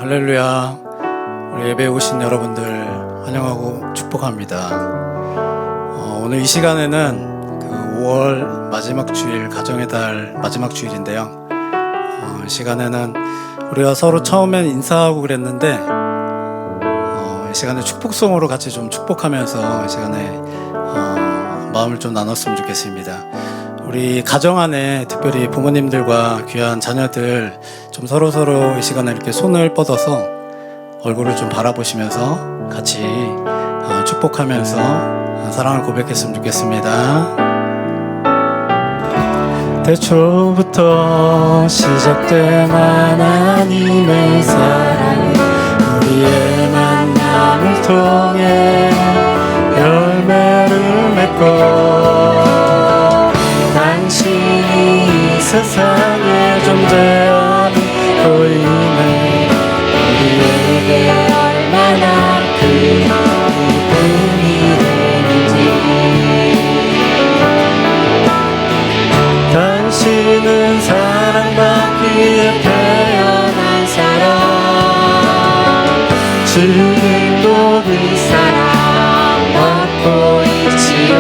할렐루야. 우리 예배에 오신 여러분들 환영하고 축복합니다. 오늘 이 시간에는 그 5월 마지막 주일, 가정의 달 마지막 주일인데요. 이 시간에는 우리가 서로 처음엔 인사하고 그랬는데 이 시간에 축복송으로 같이 좀 축복하면서 이 시간에 마음을 좀 나눴으면 좋겠습니다. 우리 가정 안에 특별히 부모님들과 귀한 자녀들 좀 서로서로 이 시간에 이렇게 손을 뻗어서 얼굴을 좀 바라보시면서 같이 축복하면서 사랑을 고백했으면 좋겠습니다. 태초부터 시작된 하나님의 사랑, 우리의 만남을 통해 열매를 맺고 당신이 이 세상에 존재하는 거인의 우리에게 얼마나 큰 기쁨이 되는지. 당신은 사랑받기에 태어난 사람, 지금도 그 사랑 받고 있지요.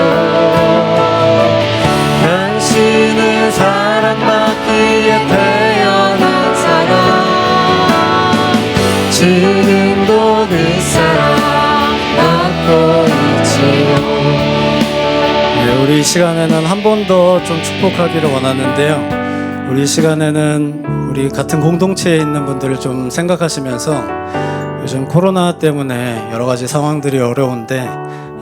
당신은 사랑받기에 태어난 사람, 지금도 그 사랑 받고 있지요. 우리 이 시간에는 한 번 더 좀 축복하기를 원하는데요. 우리 이 시간에는 우리 같은 공동체에 있는 분들을 좀 생각하시면서 요즘 코로나 때문에 여러 가지 상황들이 어려운데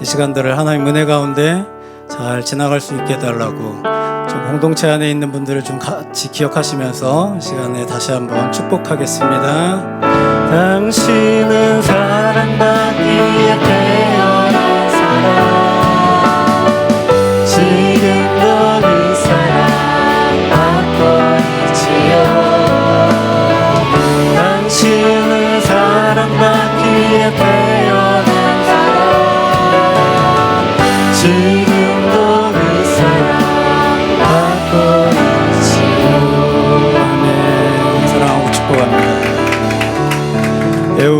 이 시간들을 하나님 은혜 가운데 잘 지나갈 수 있게 해달라고 좀 공동체 안에 있는 분들을 좀 같이 기억하시면서 시간에 다시 한번 축복하겠습니다. 당신은 사랑받기에 태어난 사람, 지금도 그 사랑 받고 있지요. 당신은 사랑받기에 태어난 사람, 지금도 그 사랑 받고 있지요. 아멘. 사랑하고 축복합니다.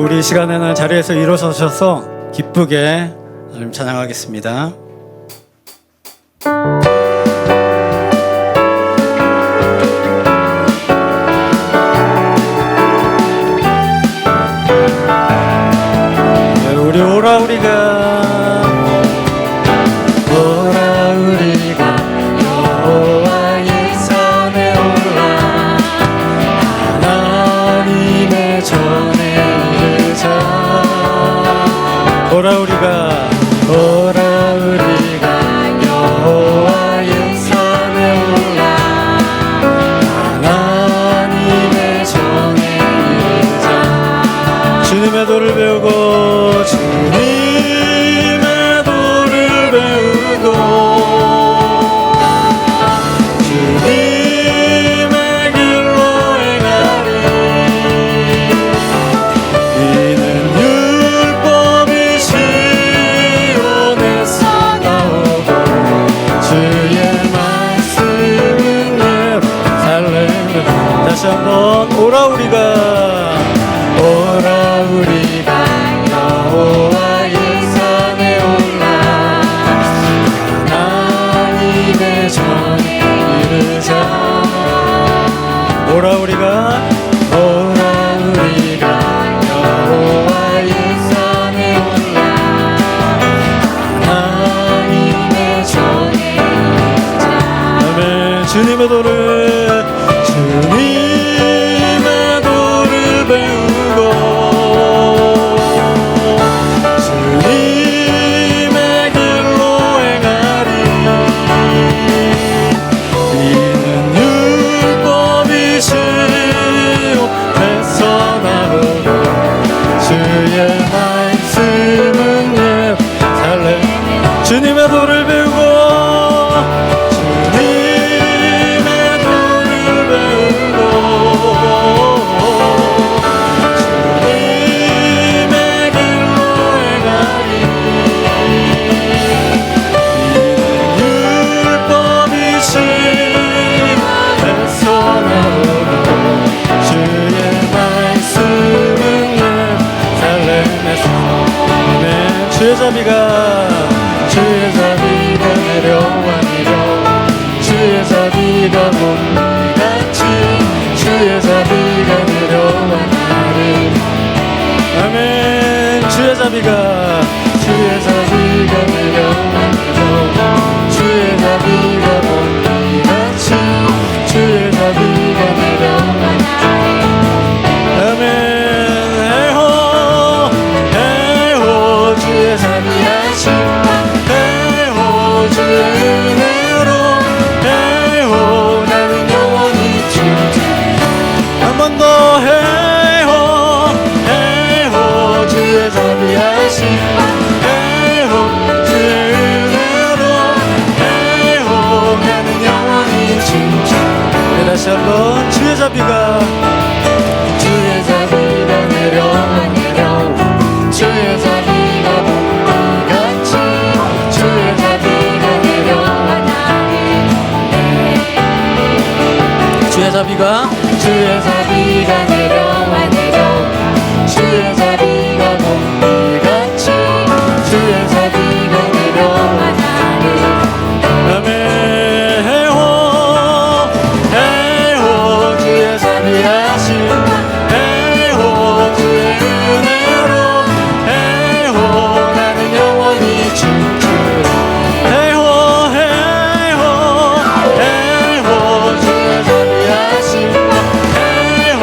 우리 시간에는 자리에서 일어서셔서 기쁘게 하나님 찬양하겠습니다. 우리 오라 우리가 여호와의 산에 올라 하나님의 전에 이르자. 오라 우리가 여호와의 산에 올라 하나님의 전에 이르자. 주님의 도를 배우고 주님의 도를 배우고 주님의 길로 행하리. 이는 율법이 시온에서 나오고 주의 말씀은 예루살렘에. 다시 한번 오라 우리가 여호와의 산에 올라 하나님의 전에 이르자. 오라 우리가 여호와의 산에 올라 하나님의 전에 이르자. 아멘. 주님의 도를 배우고 주님의 길로 행하리. 이는 율법이 시온에서 나오고 주의 말씀은 예루살렘. 주님의 도를 배우고 주님의 도를 봄비같이 주의 자비가 내려와 나를 아멘. 주의 자비가 내려와 주의 자비가 봄비같이 주의 자비가 내려와 아멘. 해호 주의 자비하심, 해호 주의 은혜로, 해호 나는 영원히 한 번 더. 해호 주의 자비하심, 해호 주의 은혜로, 해호 나는 영원히 다시 한번 주의 자비가 내려와 주의 자비가 봄비같이 주의 자비가 내려와 주의 자비가 내려와 주의 자비가 봄비같이 주의 자비가 내려와 아멘. 해호 주의 자비하심, 해호 주의 은혜로, 해호 나는 영원히 춤추리. 해호 주의 자비하심, 해호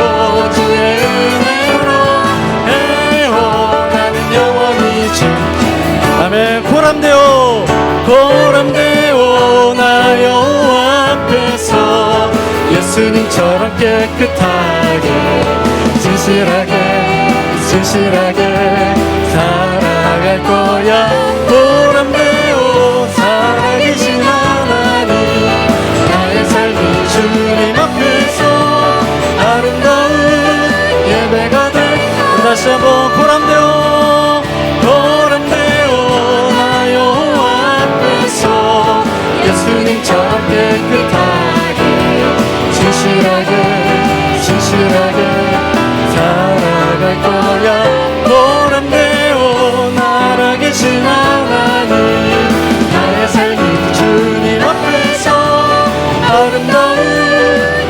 주의 은혜로, 해호 나는 영원히 춤추리. 아멘. 고람되오 나 여호와 앞에서 예수님처럼 깨끗하게 진실하게 살아갈 거야. 고람되오 살아계신 하나님, 나의 삶이 주님 앞에서 아름다운 예배가 될. 다시 한번 고람되오 나 여호와 앞에서 예수님처럼 깨끗하게 진실하게 살아갈 거야. 고람되오 살아계신 하나님, 나의 삶이 주님 앞에서 아름다운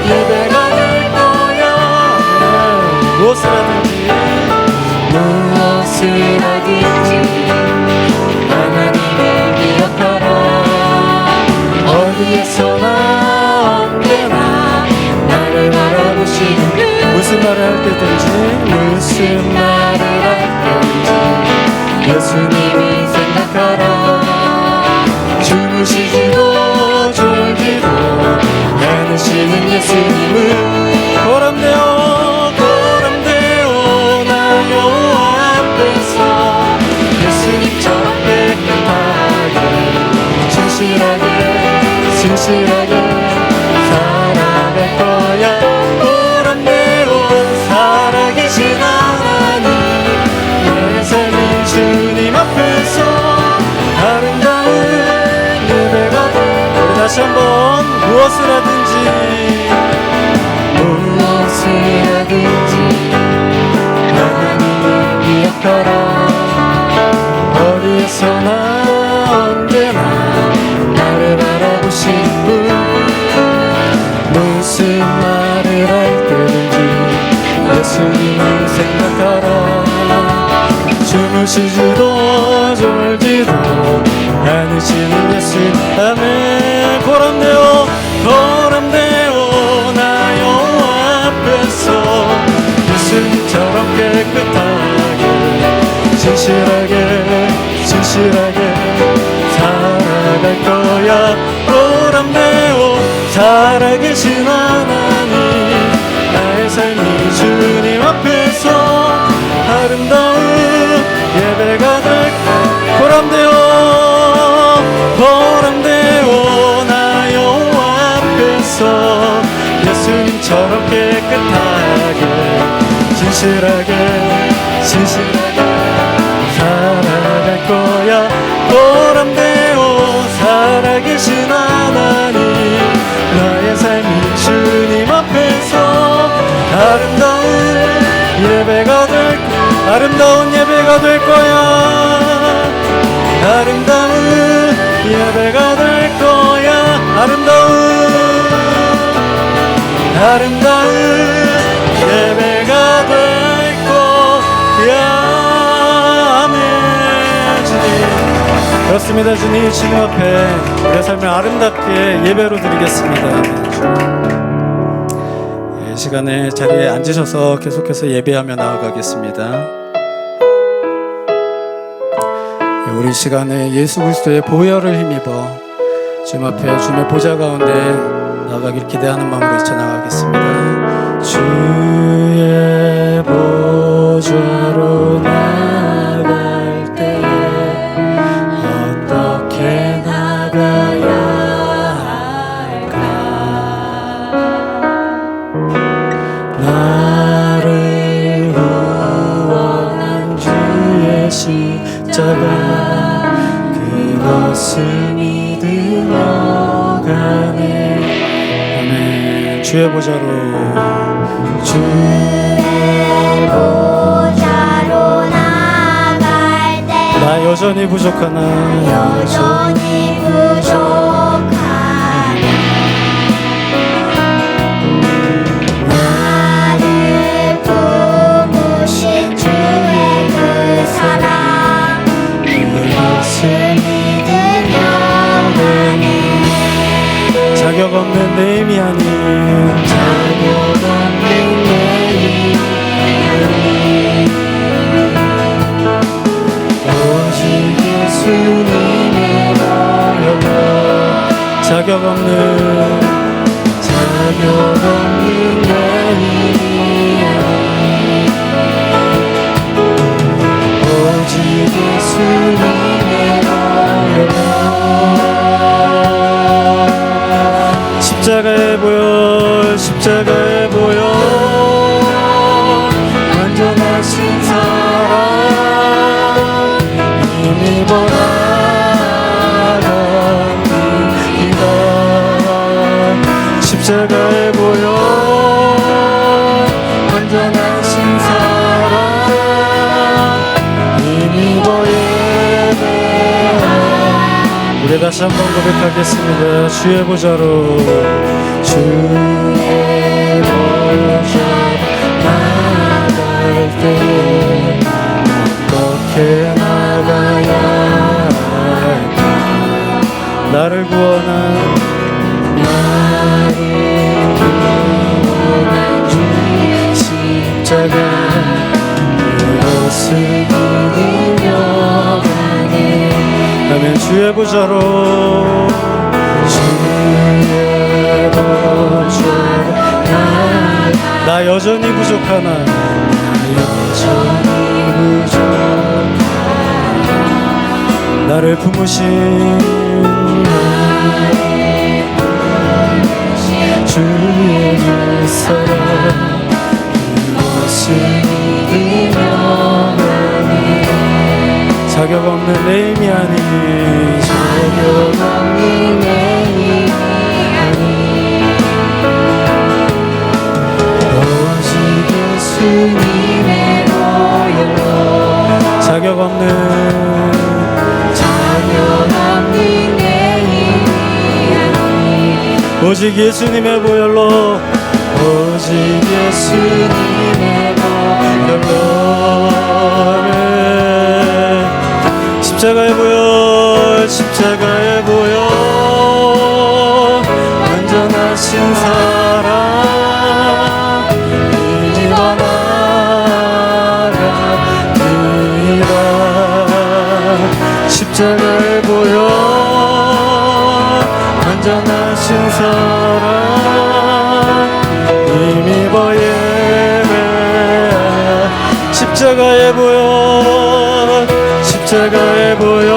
예배가 될 거야. 무엇을 하든지 하나님을 기억하라. 어디에서나 언제나 나를 바라보시는 그 무슨 말을 할 때든지 예수님이 생각하라. 주무시지도 졸지도 않으시는 예수님은 고람되오 나 여호와 앞에서 예수님처럼 깨끗하게 진실하게 살아갈 거야. 고람되오 살아계신 하나님, 나의 삶이 주님 앞에서 아름다운 예배가 돼. 우리 다시 한번 무엇을 하든지 하나님을 기억하라. 어디에서나 언제나 나를 바라보신 분, 무슨 말을 할 때든지 예수님을 생각하라. 주무시지도 졸지도 않으시는 예수님. 아멘. 고람되오 나 여호와 앞에서 예수님처럼 깨끗하게 진실하게 살아갈 거야. 고람되오 살아계신 하나님, 나의 삶이 주님 앞에서 아름다운 예배가 될 거야. 고람되오 나 여호와 앞에서 예수님처럼 깨끗하게 진실하게 살아갈 거야. 고람되오 살아계신 하나님, 나의 삶이 주님 앞에서 아름다운 예배가 될 거야. 아름다운 예배가 될 거야. 아름다운 아름다운 예배가 될 거야. 아멘. 주님, 그렇습니다. 주님, 주님 앞에 우리의 삶을 아름답게 예배로 드리겠습니다. 아멘. 이 시간에 자리에 앉으셔서 계속해서 예배하며 나아가겠습니다. 우리 시간에 예수 그리스도의 보혈을 힘입어 주님 앞에 주님의 보좌 가운데 나아가길 기대하는 마음으로 이쳐 나가겠습니다. 주의 보좌로 나갈 때 어떻게 나가야 할까? 나를 구원한 주의 십자가 그것을 믿으며 가네. 아멘. 주의 보좌로 나갈 때 나 여전히 부족하나 나를 품으신 주의 그 사랑 그것을 믿으며 가네. 자격 없는 내 힘이 아닌 자격 없는 내 힘이 오직 예수님의 보혈로 자격 없는 내 힘이 오직 예수님의 보혈로 십자가의 보혈 십자가의 보혈 완전하신 사랑 힘입어 나갑니다. 십자가의 보혈 완전하신 사랑 힘입어 예배하. 우리 다시 한번 고백하겠습니다. 주의 보좌로 주의 보좌 나갈 때 어떻게 나가야 할까? 나를 구원한 주의 십자가 그것을 믿으며 가네. 아멘. 주의 보좌로 나 여전히 부족하나 나를 품으신 주의 그 사랑 그것을 믿으며 가네. 자격 없는 내 힘이 아닌 자격 없는 내 힘이 아닌 오직 예수님의 보혈로 자격 없는 내 힘이 아닌 오직 예수님의 보혈로 오직 예수님의 보혈로 십자가의 보혈 십자가의 보혈 완전하신 사랑 힘입어 나갑니다. 십자가의 보혈 완전하신 사랑 힘입어 예배하. 십자가의 보혈 십자가의 보혈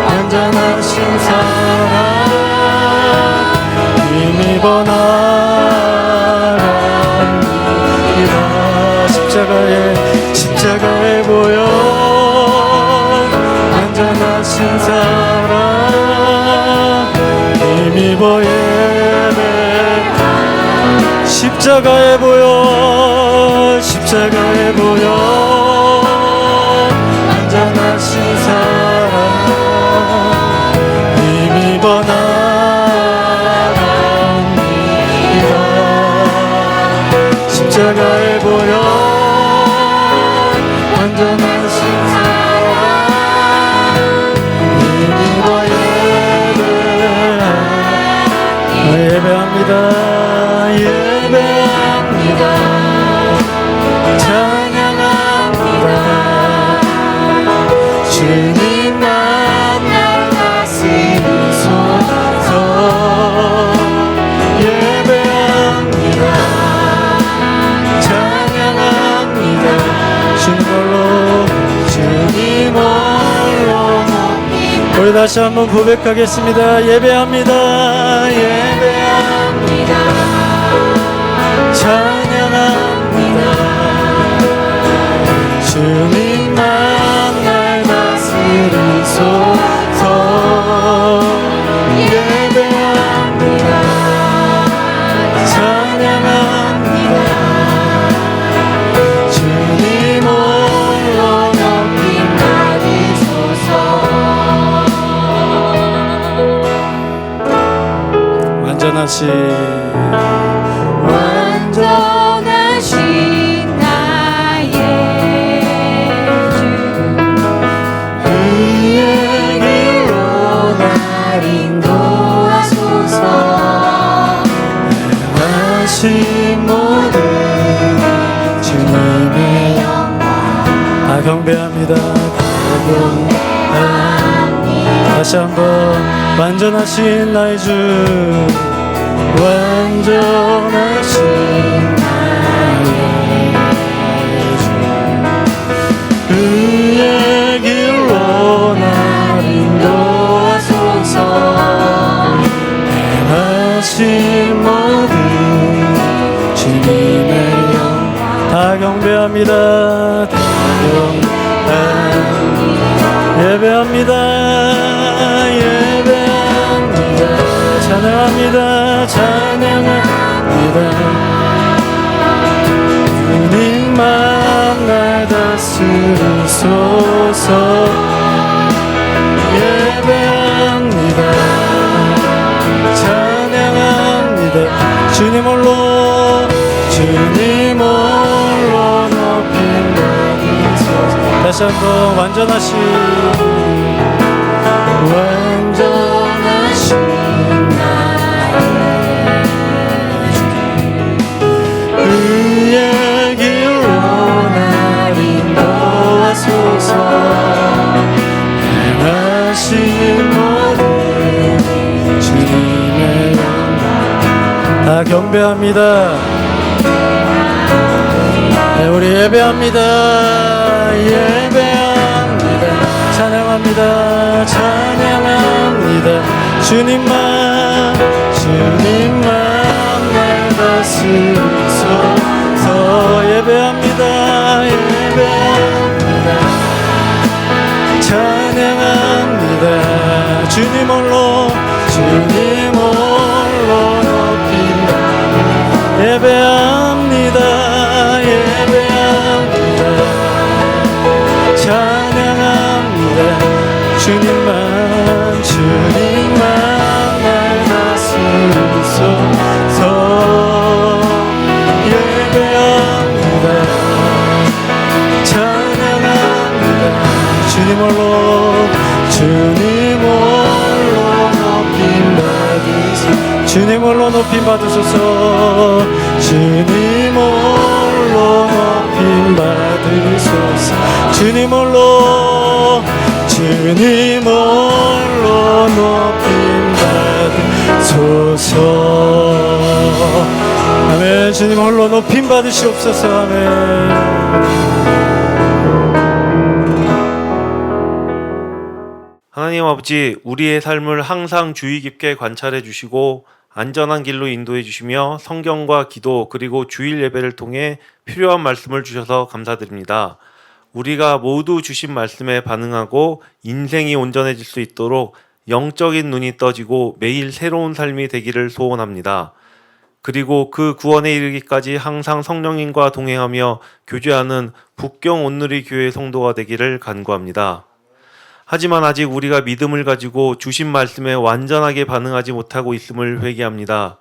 완전하신 사랑 힘입어 나갑니다. 십자가의 보혈 완전하신 사랑 힘입어 예배. 십자가의 보혈 십자가의 보혈 완전하신 사랑 힘입어 나갑니다. 십자가에 보여 완전하신 사랑 믿어 예배합니다. 예배합니다. 찬양합니다. 주님만 날 다스리소서. 예배합니다. 찬양합니다. 주님 홀로 우리 다시 한번 고백하겠습니다. 예배합니다. 예배합니다. 찬양합니다. 주님만 날 다스리소서. 예배합니다. 찬양합니다. 주님 홀로 높임 받으소서. 완전하신 나의 주 그의 길로 날 인도하소서. 행하신 모든 주님의 영광 다 경배합니다. 다 경배합니다. 다시 한번 완전하신 나의 주 완전하신 나의 주 그의 길로 날 인도하소서. 행하신 모든 주님의 영광 다 경배합니다. 다 경배합니다. 예배합니다. 예배합니다. 찬양합니다. 찬양합니다. 주님만 날 다스리소서. 예배합니다. 찬양합니다. 주님 홀로 높임 받으소서. 다시 한번 완전하신 그의 길로 날 인도하소서. 행하신 모든 주님의 영광 다 경배합니다. 네, 우리 예배합니다. 예배합니다. 찬양합니다. 찬양합니다. 주님만 날 다스리소서. 예배합니다. 예배합니다. 찬양합니다. 주님 홀로 높임받 예배합니다. 예배합니다. 찬양합니다. 주님만 날 다스리소서. 예배합니다. 찬양합니다. 주님 홀로 주님 홀로 높임 받으소서. 주님 홀로 높임 받으소서. 주님 홀로 높임 받으소서. 아멘. 주님 홀로 높임 받으시옵소서. 아멘. 하나님 아버지, 우리의 삶을 항상 주의 깊게 관찰해 주시고 안전한 길로 인도해 주시며 성경과 기도 그리고 주일 예배를 통해 필요한 말씀을 주셔서 감사드립니다. 우리가 모두 주신 말씀에 반응하고 인생이 온전해질 수 있도록 영적인 눈이 떠지고 매일 새로운 삶이 되기를 소원합니다. 그리고 그 구원에 이르기까지 항상 성령님과 동행하며 교제하는 북경 온누리 교회 성도가 되기를 간구합니다. 하지만 아직 우리가 믿음을 가지고 주신 말씀에 완전하게 반응하지 못하고 있음을 회개합니다.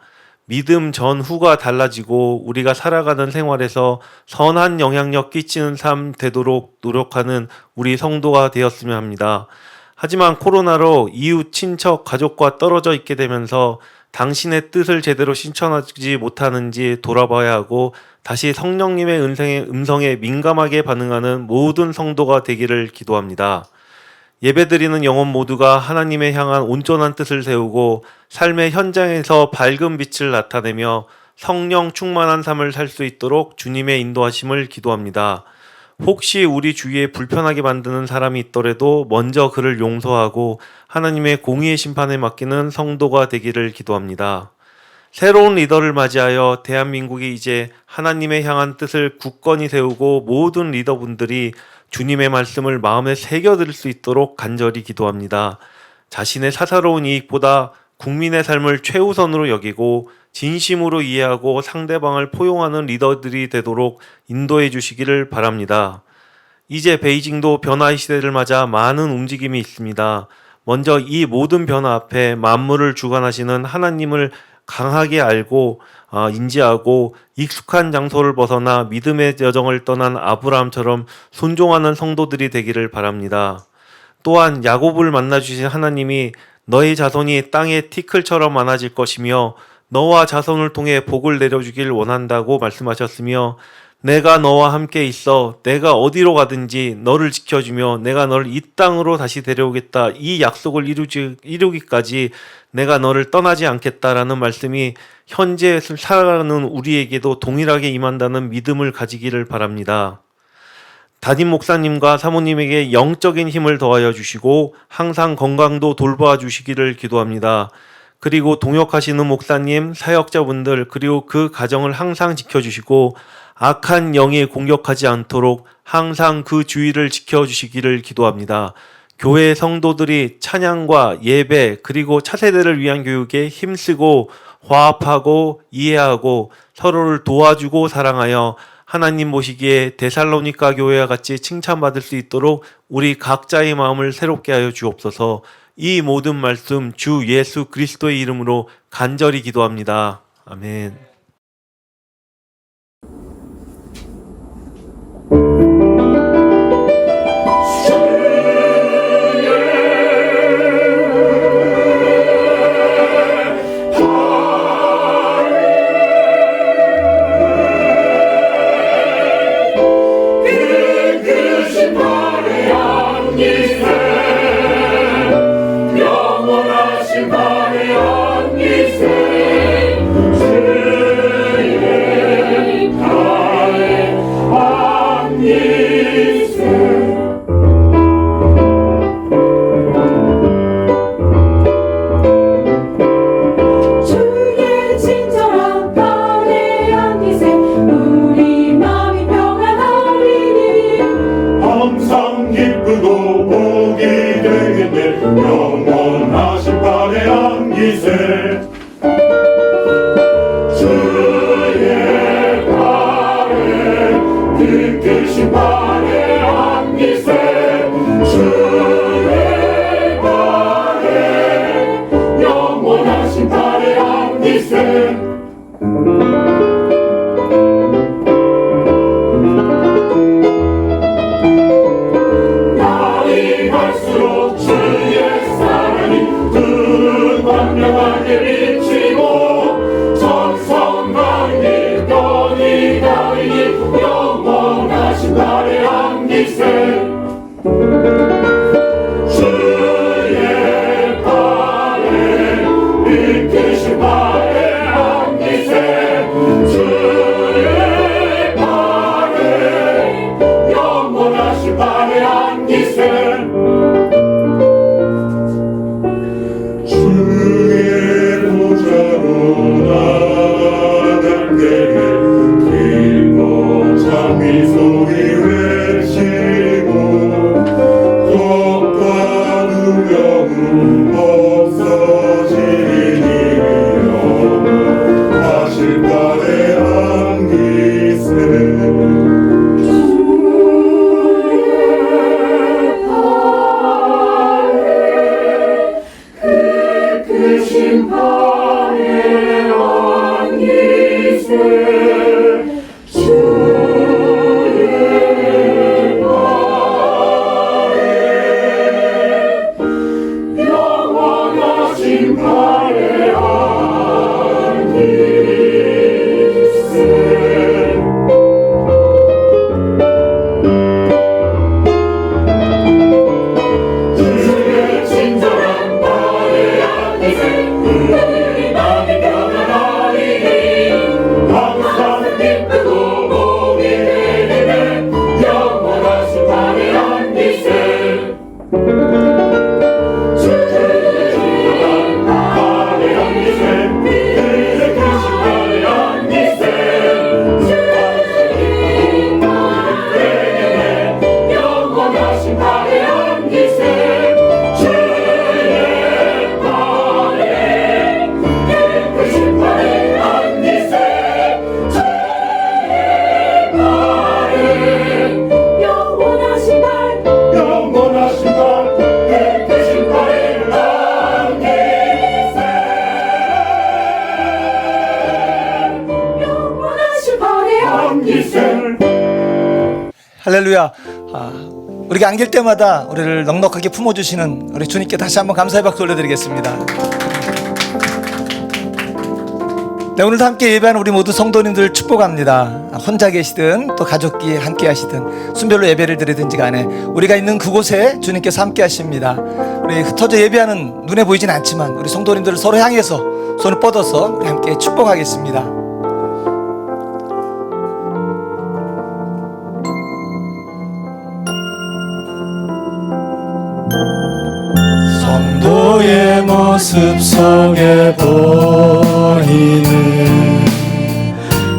믿음 전후가 달라지고 우리가 살아가는 생활에서 선한 영향력 끼치는 삶 되도록 노력하는 우리 성도가 되었으면 합니다. 하지만 코로나로 이웃, 친척, 가족과 떨어져 있게 되면서 당신의 뜻을 제대로 실천하지 못하는지 돌아봐야 하고 다시 성령님의 음성에 민감하게 반응하는 모든 성도가 되기를 기도합니다. 예배드리는 영혼 모두가 하나님의 향한 온전한 뜻을 세우고 삶의 현장에서 밝은 빛을 나타내며 성령 충만한 삶을 살 수 있도록 주님의 인도하심을 기도합니다. 혹시 우리 주위에 불편하게 만드는 사람이 있더라도 먼저 그를 용서하고 하나님의 공의의 심판에 맡기는 성도가 되기를 기도합니다. 새로운 리더를 맞이하여 대한민국이 이제 하나님의 향한 뜻을 굳건히 세우고 모든 리더분들이 주님의 말씀을 마음에 새겨들 수 있도록 간절히 기도합니다. 자신의 사사로운 이익보다 국민의 삶을 최우선으로 여기고 진심으로 이해하고 상대방을 포용하는 리더들이 되도록 인도해 주시기를 바랍니다. 이제 베이징도 변화의 시대를 맞아 많은 움직임이 있습니다. 먼저 이 모든 변화 앞에 만물을 주관하시는 하나님을 강하게 알고 인지하고 익숙한 장소를 벗어나 믿음의 여정을 떠난 아브라함처럼 순종하는 성도들이 되기를 바랍니다. 또한 야곱을 만나주신 하나님이 너의 자손이 땅의 티끌처럼 많아질 것이며 너와 자손을 통해 복을 내려주길 원한다고 말씀하셨으며 내가 너와 함께 있어 내가 어디로 가든지 너를 지켜주며 내가 너를 이 땅으로 다시 데려오겠다 이 약속을 이루기까지 내가 너를 떠나지 않겠다라는 말씀이 현재 살아가는 우리에게도 동일하게 임한다는 믿음을 가지기를 바랍니다. 담임 목사님과 사모님에게 영적인 힘을 더하여 주시고 항상 건강도 돌보아 주시기를 기도합니다. 그리고 동역하시는 목사님, 사역자분들 그리고 그 가정을 항상 지켜주시고 악한 영에 공격하지 않도록 항상 그 주의를 지켜주시기를 기도합니다. 교회 성도들이 찬양과 예배 그리고 차세대를 위한 교육에 힘쓰고 화합하고 이해하고 서로를 도와주고 사랑하여 하나님 보시기에 데살로니가 교회와 같이 칭찬받을 수 있도록 우리 각자의 마음을 새롭게 하여 주옵소서. 이 모든 말씀 주 예수 그리스도의 이름으로 간절히 기도합니다. 아멘. 영원하신 발에 안기세 주의 발에 그 발에 안기세 주의 발에 영원하신 발에 안기세 날이 갈수록 주의 사랑이 광명하게 비치고 전성강이 변이 다리니 영원하신 발에 안기세 주의 발에 이끄신 발에 안기세 주의 발에 영원하신 발에 안기세 주의 보좌로 나아갈 때에 길고 장미 소리 외치고 겁과 두려움 없어지리니 영원하신 발에 안기세 신 발에 영원하신 발에 안기세 주의 친절한 발에 안기세 우리 마음이 평안하리니 항상 기쁘고 복이 되리네 영원하신 발에 안기세 할렐루야. 우리가 안길 때마다 우리를 넉넉하게 품어주시는 우리 주님께 다시 한번 감사의 박수 올려드리겠습니다. 네, 오늘도 함께 예배하는 우리 모두 성도님들 축복합니다. 혼자 계시든 또 가족끼리 함께 하시든 순별로 예배를 드리든지 간에 우리가 있는 그곳에 주님께서 함께 하십니다. 우리 흩어져 예배하는 눈에 보이진 않지만 우리 성도님들을 서로 향해서 손을 뻗어서 우리 함께 축복하겠습니다. 성도의 모습 속에 보이는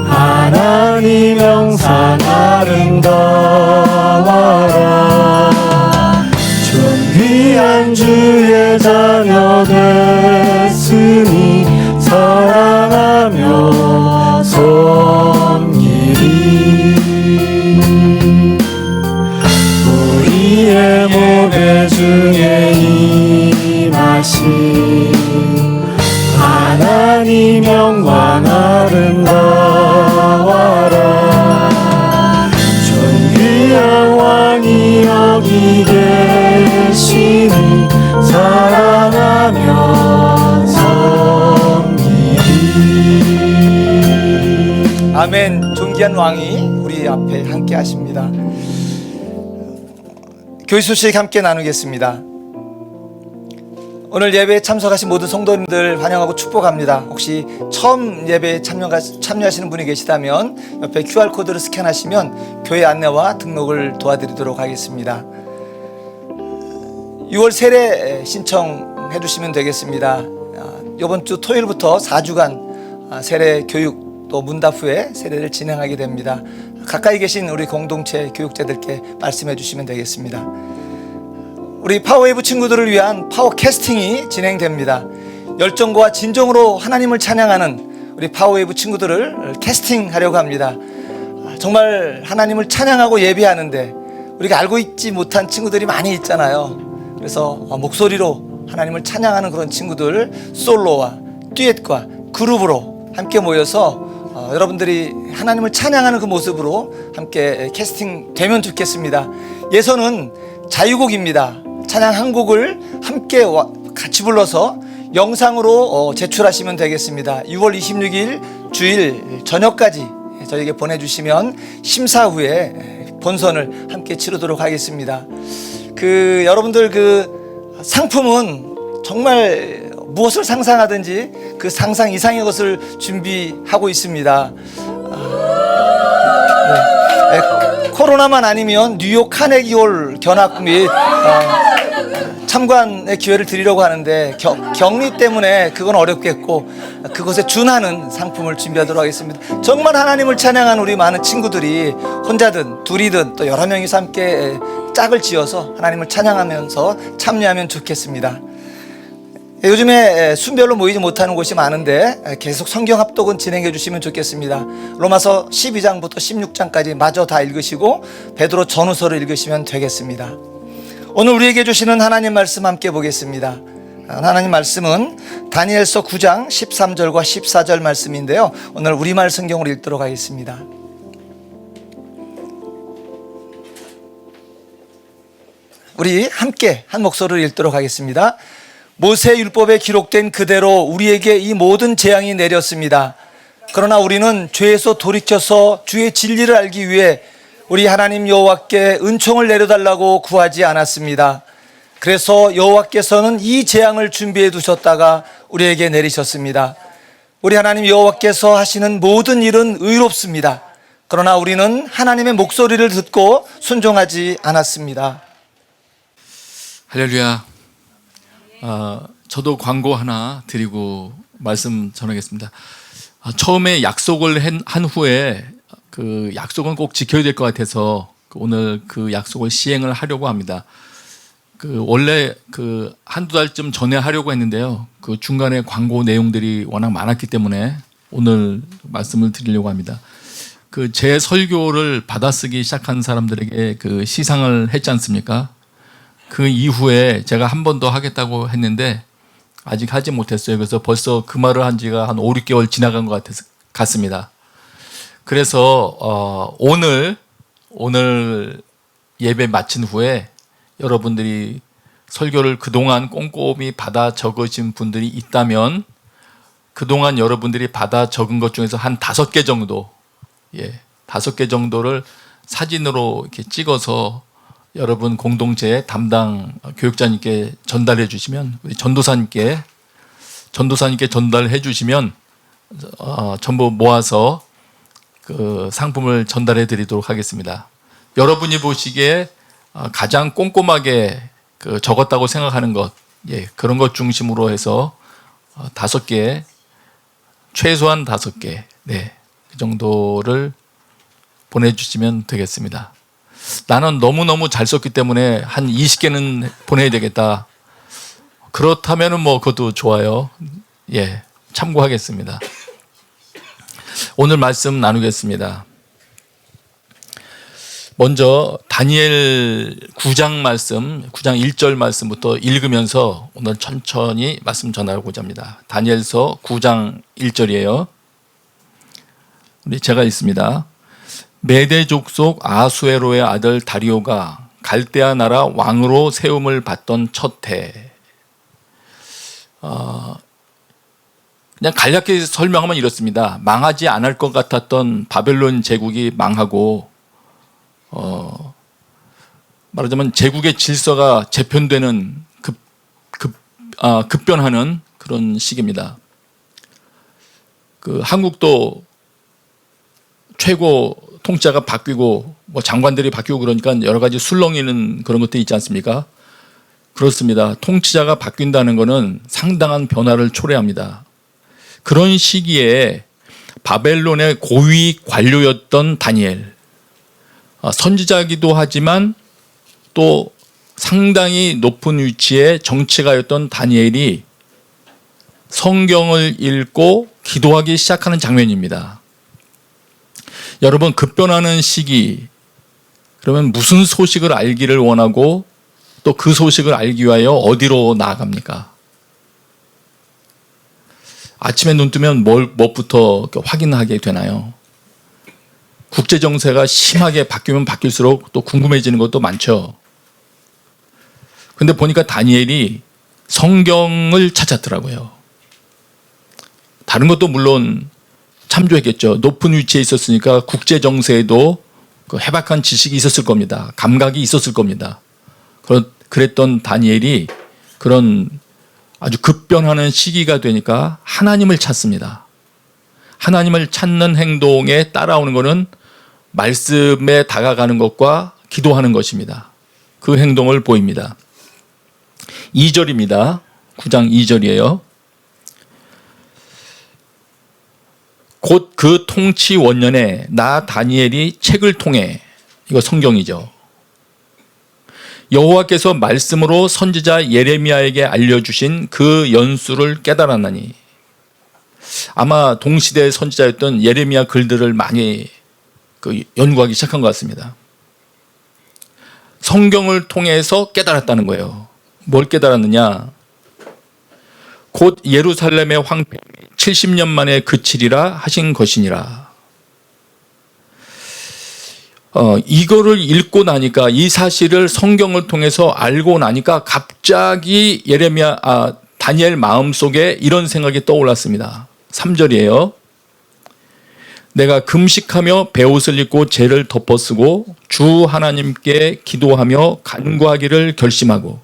하나님 형상 아름다워라. 존귀한 주의 자녀 됐으니 사랑하며 섬기리. 우리의 목에 중에 임하신 하나님 영광 아름다워라. 존귀한 왕이 여기 계시니 사랑하며 섬기리. 아멘. 존귀한 왕이 우리 앞에 함께 하십니다. 교회 소식 함께 나누겠습니다. 오늘 예배에 참석하신 모든 성도님들 환영하고 축복합니다. 혹시 처음 예배에 참여하시는 분이 계시다면 옆에 QR코드를 스캔하시면 교회 안내와 등록을 도와드리도록 하겠습니다. 6월 세례 신청해 주시면 되겠습니다. 이번 주 토요일부터 4주간 세례 교육 또 문답 후에 세례를 진행하게 됩니다. 가까이 계신 우리 공동체 교육자들께 말씀해 주시면 되겠습니다. 우리 파워웨이브 친구들을 위한 파워 캐스팅이 진행됩니다. 열정과 진정으로 하나님을 찬양하는 우리 파워웨이브 친구들을 캐스팅하려고 합니다. 정말 하나님을 찬양하고 예배하는데 우리가 알고 있지 못한 친구들이 많이 있잖아요. 그래서 목소리로 하나님을 찬양하는 그런 친구들 솔로와 듀엣과 그룹으로 함께 모여서 여러분들이 하나님을 찬양하는 그 모습으로 함께 캐스팅 되면 좋겠습니다. 예선은 자유곡입니다. 찬양 한 곡을 함께 같이 불러서 영상으로 제출하시면 되겠습니다. 6월 26일 주일 저녁까지 저에게 보내주시면 심사 후에 본선을 함께 치르도록 하겠습니다. 여러분들 그 상품은 정말 무엇을 상상하든지 그 상상 이상의 것을 준비하고 있습니다. 코로나만 아니면 뉴욕 카네기홀 견학 및 참관의 기회를 드리려고 하는데 격리 때문에 그건 어렵겠고 그것에 준하는 상품을 준비하도록 하겠습니다. 정말 하나님을 찬양하는 우리 많은 친구들이 혼자든 둘이든 또 여러 명이서 함께 짝을 지어서 하나님을 찬양하면서 참여하면 좋겠습니다. 요즘에 순별로 모이지 못하는 곳이 많은데 계속 성경 합독은 진행해 주시면 좋겠습니다. 로마서 12장부터 16장까지 마저 다 읽으시고 베드로 전후서를 읽으시면 되겠습니다. 오늘 우리에게 주시는 하나님 말씀 함께 보겠습니다. 하나님 말씀은 다니엘서 9장 13절과 14절 말씀인데요. 오늘 우리말 성경으로 읽도록 하겠습니다. 우리 함께 한 목소리로 읽도록 하겠습니다. 모세 율법에 기록된 그대로 우리에게 이 모든 재앙이 내렸습니다. 그러나 우리는 죄에서 돌이켜서 주의 진리를 알기 위해 우리 하나님 여호와께 은총을 내려달라고 구하지 않았습니다. 그래서 여호와께서는 이 재앙을 준비해 두셨다가 우리에게 내리셨습니다. 우리 하나님 여호와께서 하시는 모든 일은 의롭습니다. 그러나 우리는 하나님의 목소리를 듣고 순종하지 않았습니다. 할렐루야. 저도 광고 하나 드리고 말씀 전하겠습니다. 처음에 약속을 한 후에 그 약속은 꼭 지켜야 될 것 같아서 오늘 그 약속을 시행을 하려고 합니다. 원래 한두 달쯤 전에 하려고 했는데요. 그 중간에 광고 내용들이 워낙 많았기 때문에 오늘 말씀을 드리려고 합니다. 제 설교를 받아쓰기 시작한 사람들에게 시상을 했지 않습니까? 그 이후에 제가 한 번 더 하겠다고 했는데 아직 하지 못했어요. 그래서 벌써 그 말을 한 지가 한 5, 6개월 지나간 것 같습니다. 그래서 오늘 예배 마친 후에 여러분들이 설교를 그동안 꼼꼼히 받아 적으신 분들이 있다면 그동안 여러분들이 받아 적은 것 중에서 한 5개 정도, 5개 정도를 사진으로 이렇게 찍어서 여러분 공동체의 담당 교육자님께 전달해 주시면, 우리 전도사님께 전달해 주시면 전부 모아서 그 상품을 전달해 드리도록 하겠습니다. 여러분이 보시기에 가장 꼼꼼하게 적었다고 생각하는 것, 그런 것 중심으로 해서 5개, 최소한 5개, 그 정도를 보내주시면 되겠습니다. 나는 너무너무 잘 썼기 때문에 한 20개는 보내야 되겠다. 그렇다면 그것도 좋아요. 참고하겠습니다. 오늘 말씀 나누겠습니다. 먼저 다니엘 9장 말씀, 9장 1절 말씀부터 읽으면서 오늘 천천히 말씀 전하고자 합니다. 다니엘서 9장 1절이에요. 우리 제가 읽습니다. 메대 족속 아수에로의 아들 다리오가 갈대아 나라 왕으로 세움을 받던 첫 해. 그냥 간략히 설명하면 이렇습니다. 망하지 않을 것 같았던 바벨론 제국이 망하고 말하자면 제국의 질서가 재편되는 급변하는 그런 시기입니다. 한국도 최고 통치자가 바뀌고 장관들이 바뀌고 그러니까 여러 가지 술렁이는 그런 것들이 있지 않습니까? 그렇습니다. 통치자가 바뀐다는 것은 상당한 변화를 초래합니다. 그런 시기에 바벨론의 고위 관료였던 다니엘, 선지자이기도 하지만 또 상당히 높은 위치의 정치가였던 다니엘이 성경을 읽고 기도하기 시작하는 장면입니다. 여러분, 급변하는 시기, 그러면 무슨 소식을 알기를 원하고 또 그 소식을 알기 위하여 어디로 나아갑니까? 아침에 눈 뜨면 무엇부터 확인하게 되나요? 국제 정세가 심하게 바뀌면 바뀔수록 또 궁금해지는 것도 많죠. 그런데 보니까 다니엘이 성경을 찾았더라고요. 다른 것도 물론 참조했겠죠. 높은 위치에 있었으니까 국제 정세에도 그 해박한 지식이 있었을 겁니다. 감각이 있었을 겁니다. 그랬던 다니엘이 그런 아주 급변하는 시기가 되니까 하나님을 찾습니다. 하나님을 찾는 행동에 따라오는 것은 말씀에 다가가는 것과 기도하는 것입니다. 그 행동을 보입니다. 2절입니다. 9장 2절이에요. 곧 그 통치 원년에 나 다니엘이 책을 통해, 이거 성경이죠, 여호와께서 말씀으로 선지자 예레미야에게 알려주신 그 연수를 깨달았나니. 아마 동시대 선지자였던 예레미야 글들을 많이 연구하기 시작한 것 같습니다. 성경을 통해서 깨달았다는 거예요. 뭘 깨달았느냐? 곧 예루살렘의 황폐함이 70년 만에 그치리라 하신 것이니라. 이거를 읽고 나니까, 이 사실을 성경을 통해서 알고 나니까 갑자기 다니엘 마음속에 이런 생각이 떠올랐습니다. 3절이에요. 내가 금식하며 베옷을 입고 죄를 덮어쓰고 주 하나님께 기도하며 간구하기를 결심하고.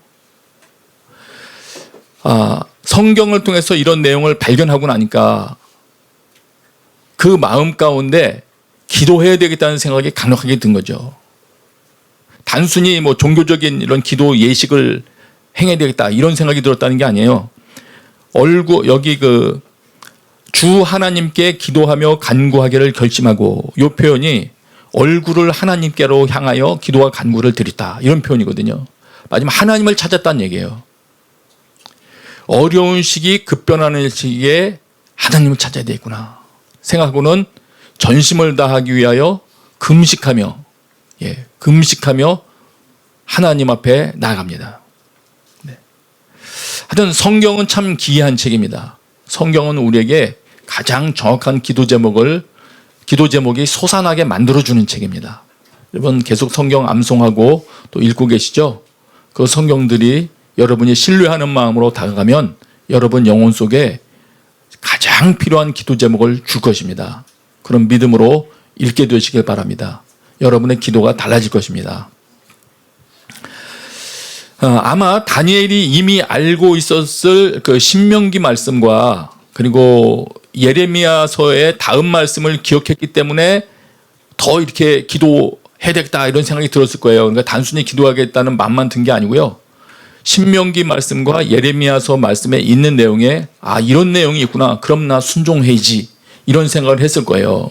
성경을 통해서 이런 내용을 발견하고 나니까 그 마음 가운데 기도해야 되겠다는 생각이 강력하게 든 거죠. 단순히 뭐 종교적인 이런 기도 예식을 행해야 되겠다 이런 생각이 들었다는 게 아니에요. 여기 주 하나님께 기도하며 간구하기를 결심하고, 이 표현이 얼굴을 하나님께로 향하여 기도와 간구를 드렸다 이런 표현이거든요. 마지막 하나님을 찾았다는 얘기예요. 어려운 시기, 급변하는 시기에 하나님을 찾아야 되겠구나 생각하고는 전심을 다하기 위하여 금식하며 하나님 앞에 나아갑니다. 네. 하여튼 성경은 참 기이한 책입니다. 성경은 우리에게 가장 정확한 기도 제목이 솟아나게 만들어주는 책입니다. 여러분 계속 성경 암송하고 또 읽고 계시죠? 그 성경들이 여러분이 신뢰하는 마음으로 다가가면 여러분 영혼 속에 가장 필요한 기도 제목을 줄 것입니다. 그런 믿음으로 읽게 되시길 바랍니다. 여러분의 기도가 달라질 것입니다. 아마 다니엘이 이미 알고 있었을 그 신명기 말씀과 그리고 예레미야서의 다음 말씀을 기억했기 때문에 더 이렇게 기도해야 되겠다 이런 생각이 들었을 거예요. 그러니까 단순히 기도하겠다는 마음만 든 게 아니고요. 신명기 말씀과 예레미야서 말씀에 있는 내용에 이런 내용이 있구나. 그럼 나 순종해야지. 이런 생각을 했을 거예요.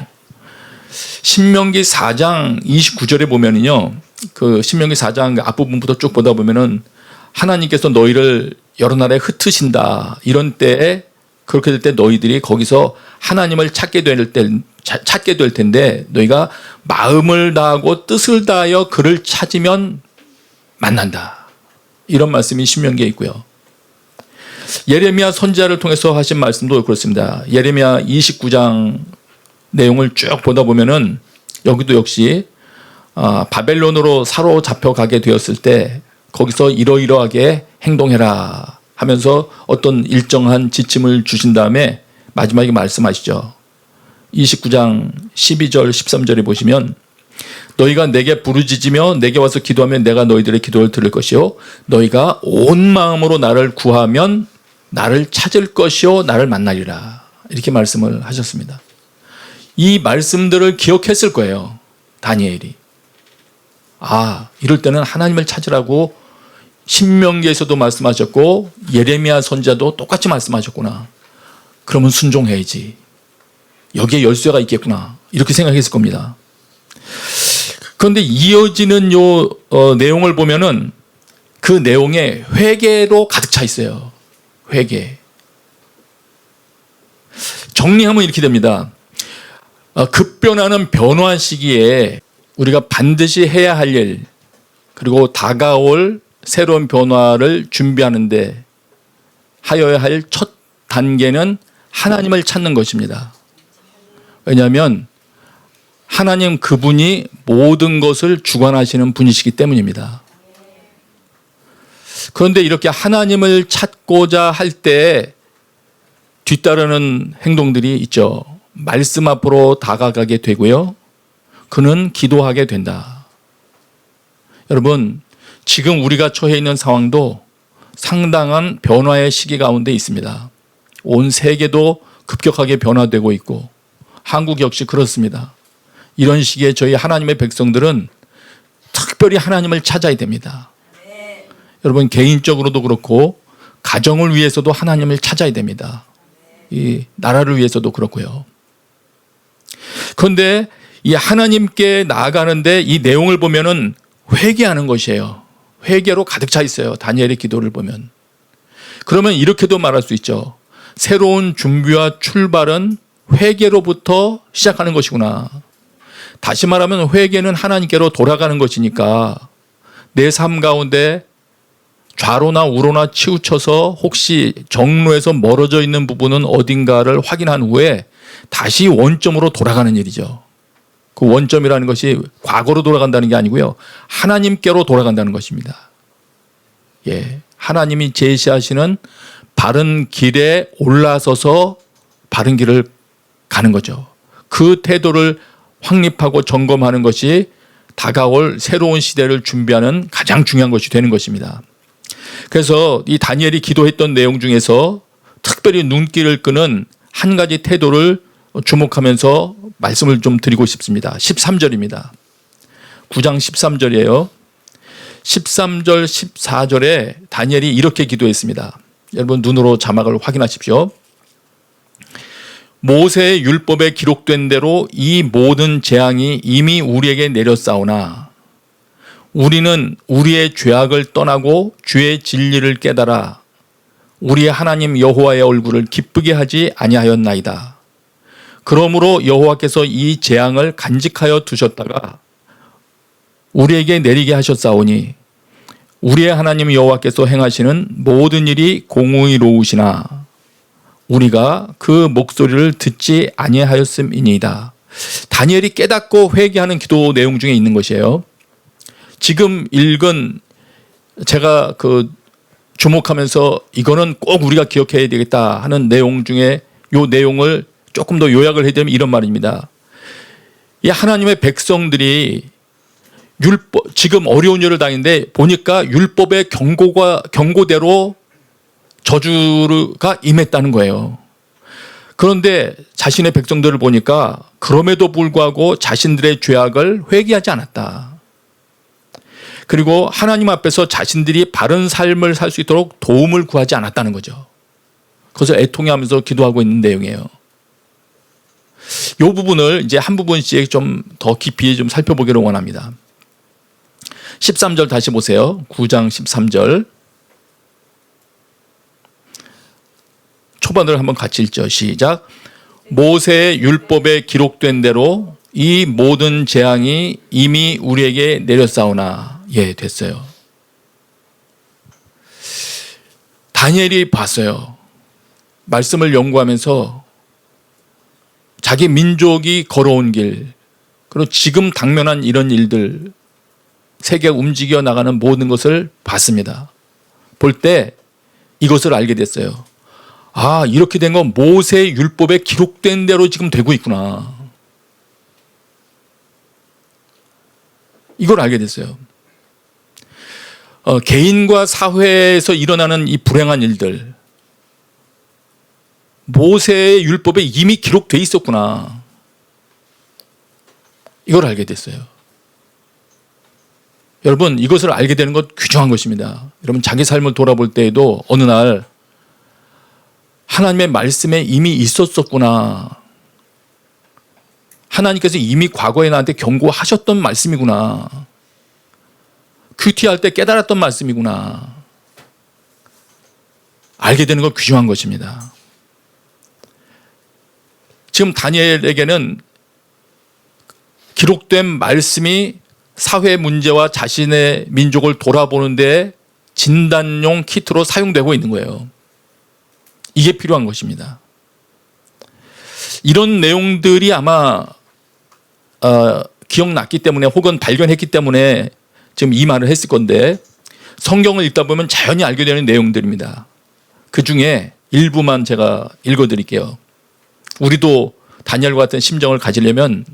신명기 4장 29절에 보면은요. 그 신명기 4장 앞부분부터 쭉 보다 보면은 하나님께서 너희를 여러 나라에 흩으신다. 이런 때에 그렇게 될 때 너희들이 거기서 하나님을 찾게 될 텐데 너희가 마음을 다하고 뜻을 다하여 그를 찾으면 만난다. 이런 말씀이 신명기에 있고요. 예레미야 선지자를 통해서 하신 말씀도 그렇습니다. 예레미야 29장 내용을 쭉 보다 보면은 여기도 역시 바벨론으로 사로잡혀 가게 되었을 때 거기서 이러이러하게 행동해라 하면서 어떤 일정한 지침을 주신 다음에 마지막에 말씀하시죠. 29장 12절 13절에 보시면 너희가 내게 부르짖으며 내게 와서 기도하면 내가 너희들의 기도를 들을 것이요 너희가 온 마음으로 나를 구하면 나를 찾을 것이요 나를 만나리라. 이렇게 말씀을 하셨습니다. 이 말씀들을 기억했을 거예요. 다니엘이. 이럴 때는 하나님을 찾으라고 신명기에서도 말씀하셨고 예레미야 선지자도 똑같이 말씀하셨구나. 그러면 순종해야지. 여기에 열쇠가 있겠구나. 이렇게 생각했을 겁니다. 그런데 이어지는 내용을 보면은 그 내용에 회개로 가득 차 있어요. 회개. 정리하면 이렇게 됩니다. 급변하는 변화 시기에 우리가 반드시 해야 할 일, 그리고 다가올 새로운 변화를 준비하는데 하여야 할 첫 단계는 하나님을 찾는 것입니다. 왜냐하면 하나님 그분이 모든 것을 주관하시는 분이시기 때문입니다. 그런데 이렇게 하나님을 찾고자 할 때 뒤따르는 행동들이 있죠. 말씀 앞으로 다가가게 되고요. 그는 기도하게 된다. 여러분, 지금 우리가 처해 있는 상황도 상당한 변화의 시기 가운데 있습니다. 온 세계도 급격하게 변화되고 있고 한국 역시 그렇습니다. 이런 시기에 저희 하나님의 백성들은 특별히 하나님을 찾아야 됩니다. 여러분 개인적으로도 그렇고 가정을 위해서도 하나님을 찾아야 됩니다. 이 나라를 위해서도 그렇고요. 그런데 이 하나님께 나아가는데 이 내용을 보면은 회개하는 것이에요. 회개로 가득 차 있어요. 다니엘의 기도를 보면. 그러면 이렇게도 말할 수 있죠. 새로운 준비와 출발은 회개로부터 시작하는 것이구나. 다시 말하면 회개는 하나님께로 돌아가는 것이니까 내 삶 가운데 좌로나 우로나 치우쳐서 혹시 정로에서 멀어져 있는 부분은 어딘가를 확인한 후에 다시 원점으로 돌아가는 일이죠. 그 원점이라는 것이 과거로 돌아간다는 게 아니고요. 하나님께로 돌아간다는 것입니다. 예, 하나님이 제시하시는 바른 길에 올라서서 바른 길을 가는 거죠. 그 태도를 확립하고 점검하는 것이 다가올 새로운 시대를 준비하는 가장 중요한 것이 되는 것입니다. 그래서 이 다니엘이 기도했던 내용 중에서 특별히 눈길을 끄는 한 가지 태도를 주목하면서 말씀을 좀 드리고 싶습니다. 13절입니다. 9장 13절이에요. 13절, 14절에 다니엘이 이렇게 기도했습니다. 여러분 눈으로 자막을 확인하십시오. 모세의 율법에 기록된 대로 이 모든 재앙이 이미 우리에게 내렸사오나 우리는 우리의 죄악을 떠나고 주의 진리를 깨달아 우리의 하나님 여호와의 얼굴을 기쁘게 하지 아니하였나이다. 그러므로 여호와께서 이 재앙을 간직하여 두셨다가 우리에게 내리게 하셨사오니 우리의 하나님 여호와께서 행하시는 모든 일이 공의로우시나 우리가 그 목소리를 듣지 아니하였음이니이다. 다니엘이 깨닫고 회개하는 기도 내용 중에 있는 것이에요. 지금 읽은 제가 주목하면서 이거는 꼭 우리가 기억해야 되겠다 하는 내용 중에 이 내용을 조금 더 요약을 해드리면 이런 말입니다. 이 하나님의 백성들이 율법, 지금 어려운 일을 당했는데 보니까 율법의 경고대로 저주가 임했다는 거예요. 그런데 자신의 백성들을 보니까 그럼에도 불구하고 자신들의 죄악을 회개하지 않았다. 그리고 하나님 앞에서 자신들이 바른 삶을 살 수 있도록 도움을 구하지 않았다는 거죠. 그래서 애통해하면서 기도하고 있는 내용이에요. 이 부분을 이제 한 부분씩 좀 더 깊이 좀 살펴보기를 원합니다. 13절 다시 보세요. 9장 13절. 초반을 한번 같이 읽죠. 시작. 모세의 율법에 기록된 대로 이 모든 재앙이 이미 우리에게 내렸사오나. 예, 됐어요. 다니엘이 봤어요. 말씀을 연구하면서 자기 민족이 걸어온 길, 그리고 지금 당면한 이런 일들, 세계가 움직여 나가는 모든 것을 봤습니다. 볼 때 이것을 알게 됐어요. 아, 이렇게 된 건 모세의 율법에 기록된 대로 지금 되고 있구나. 이걸 알게 됐어요. 개인과 사회에서 일어나는 이 불행한 일들, 모세의 율법에 이미 기록돼 있었구나. 이걸 알게 됐어요. 여러분, 이것을 알게 되는 것 귀중한 것입니다. 여러분, 자기 삶을 돌아볼 때에도 어느 날 하나님의 말씀에 이미 있었었구나. 하나님께서 이미 과거에 나한테 경고하셨던 말씀이구나. 큐티할 때 깨달았던 말씀이구나. 알게 되는 것 귀중한 것입니다. 지금 다니엘에게는 기록된 말씀이 사회 문제와 자신의 민족을 돌아보는 데 진단용 키트로 사용되고 있는 거예요. 이게 필요한 것입니다. 이런 내용들이 아마 기억났기 때문에 혹은 발견했기 때문에 지금 이 말을 했을 건데 성경을 읽다 보면 자연히 알게 되는 내용들입니다. 그 중에 일부만 제가 읽어드릴게요. 우리도 다니엘과 같은 심정을 가지려면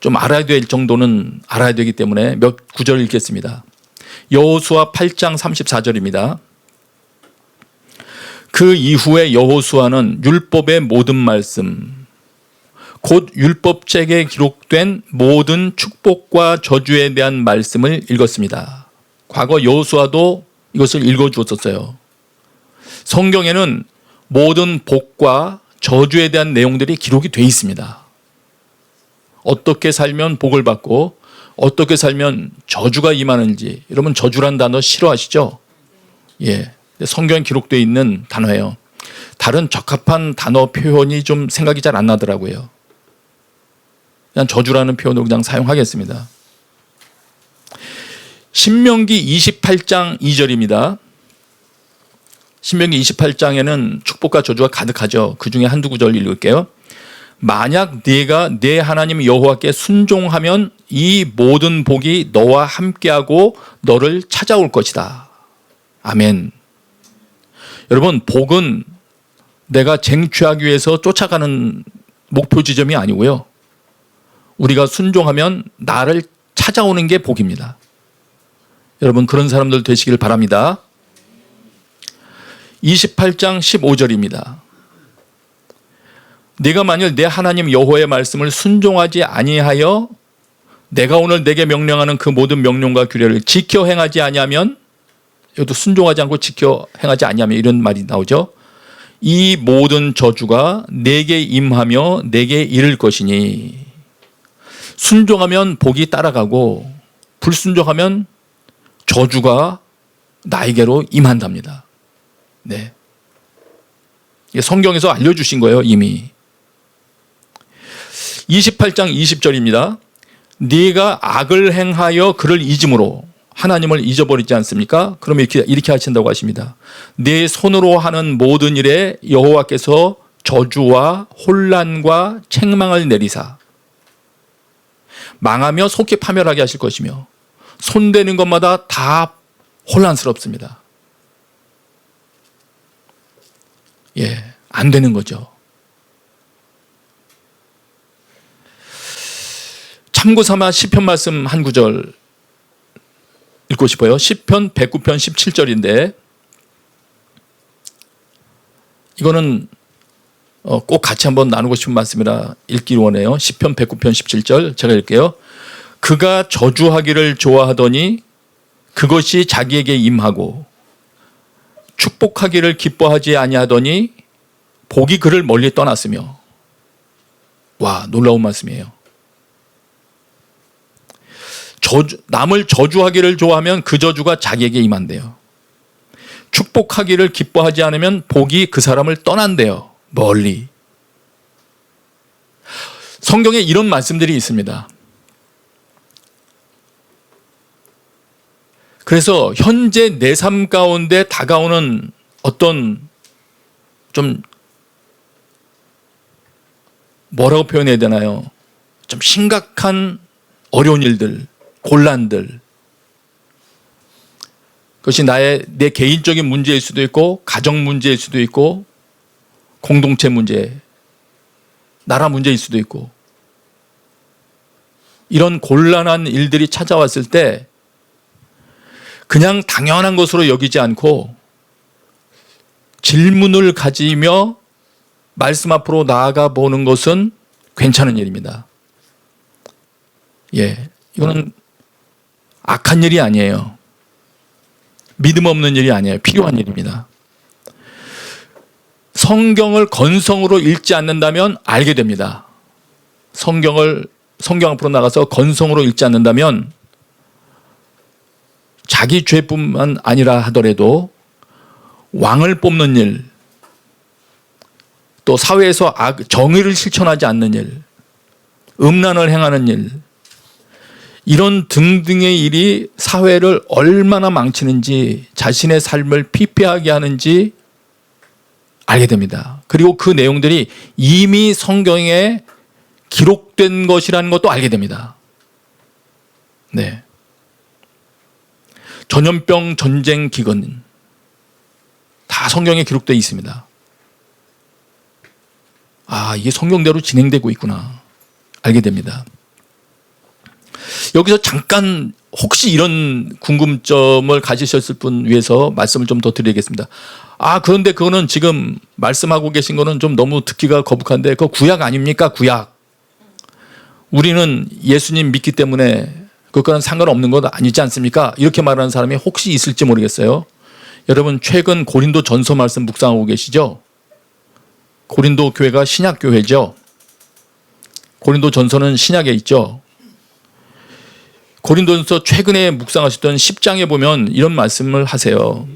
좀 알아야 될 정도는 알아야 되기 때문에 몇 구절을 읽겠습니다. 여호수아 8장 34절입니다. 그 이후에 여호수아는 율법의 모든 말씀, 곧 율법책에 기록된 모든 축복과 저주에 대한 말씀을 읽었습니다. 과거 여호수아도 이것을 읽어주었었어요. 성경에는 모든 복과 저주에 대한 내용들이 기록이 되어 있습니다. 어떻게 살면 복을 받고 어떻게 살면 저주가 임하는지. 여러분, 저주란 단어 싫어하시죠? 예, 성경에 기록되어 있는 단어예요. 다른 적합한 단어 표현이 좀 생각이 잘 안 나더라고요. 그냥 저주라는 표현을 그냥 사용하겠습니다. 신명기 28장 2절입니다. 신명기 28장에는 축복과 저주가 가득하죠. 그 중에 한두 구절 읽을게요. 만약 네가 네 하나님 여호와께 순종하면 이 모든 복이 너와 함께하고 너를 찾아올 것이다. 아멘. 여러분, 복은 내가 쟁취하기 위해서 쫓아가는 목표 지점이 아니고요. 우리가 순종하면 나를 찾아오는 게 복입니다. 여러분, 그런 사람들 되시길 바랍니다. 28장 15절입니다. 네가 만일 내 하나님 여호와의 말씀을 순종하지 아니하여 내가 오늘 내게 명령하는 그 모든 명령과 규례를 지켜 행하지 아니하면, 이것도 순종하지 않고 지켜 행하지 아니하면 이런 말이 나오죠. 이 모든 저주가 내게 임하며 내게 이를 것이니, 순종하면 복이 따라가고 불순종하면 저주가 나에게로 임한답니다. 네. 성경에서 알려주신 거예요, 이미. 28장 20절입니다. 네가 악을 행하여 그를 잊음으로 하나님을 잊어버리지 않습니까? 그럼 이렇게 하신다고 하십니다. 네 손으로 하는 모든 일에 여호와께서 저주와 혼란과 책망을 내리사 망하며 속히 파멸하게 하실 것이며 손대는 것마다 다 혼란스럽습니다. 예, 안 되는 거죠. 참고 삼아 시편 말씀 한 구절 읽고 싶어요. 시편 109편 17절인데 이거는 꼭 같이 한번 나누고 싶은 말씀이라 읽기를 원해요. 시편 109편 17절 제가 읽게요. 그가 저주하기를 좋아하더니 그것이 자기에게 임하고 축복하기를 기뻐하지 아니하더니 복이 그를 멀리 떠났으며. 와, 놀라운 말씀이에요. 남을 저주하기를 좋아하면 그 저주가 자기에게 임한대요. 축복하기를 기뻐하지 않으면 복이 그 사람을 떠난대요. 멀리. 성경에 이런 말씀들이 있습니다. 그래서 현재 내 삶 가운데 다가오는 어떤 좀 뭐라고 표현해야 되나요? 좀 심각한 어려운 일들, 곤란들, 그것이 내 개인적인 문제일 수도 있고 가정 문제일 수도 있고 공동체 문제, 나라 문제일 수도 있고 이런 곤란한 일들이 찾아왔을 때 그냥 당연한 것으로 여기지 않고 질문을 가지며 말씀 앞으로 나아가 보는 것은 괜찮은 일입니다. 예, 이거는 악한 일이 아니에요. 믿음 없는 일이 아니에요. 필요한 일입니다. 성경을 건성으로 읽지 않는다면 알게 됩니다. 성경 앞으로 나가서 건성으로 읽지 않는다면 자기 죄뿐만 아니라 하더라도 왕을 뽑는 일, 또 사회에서 정의를 실천하지 않는 일, 음란을 행하는 일, 이런 등등의 일이 사회를 얼마나 망치는지, 자신의 삶을 피폐하게 하는지 알게 됩니다. 그리고 그 내용들이 이미 성경에 기록된 것이라는 것도 알게 됩니다. 네. 전염병, 전쟁, 기근 다 성경에 기록되어 있습니다. 아, 이게 성경대로 진행되고 있구나 알게 됩니다. 여기서 잠깐 혹시 이런 궁금점을 가지셨을 분 위해서 말씀을 좀 더 드리겠습니다. 아, 그런데 그거는 지금 말씀하고 계신 거는 좀 너무 듣기가 거북한데 그거 구약 아닙니까? 구약. 우리는 예수님 믿기 때문에 그것과는 상관없는 것 아니지 않습니까? 이렇게 말하는 사람이 혹시 있을지 모르겠어요. 여러분, 최근 고린도 전서 말씀 묵상하고 계시죠? 고린도 교회가 신약 교회죠. 고린도 전서는 신약에 있죠. 고린도전서 최근에 묵상하셨던 10장에 보면 이런 말씀을 하세요.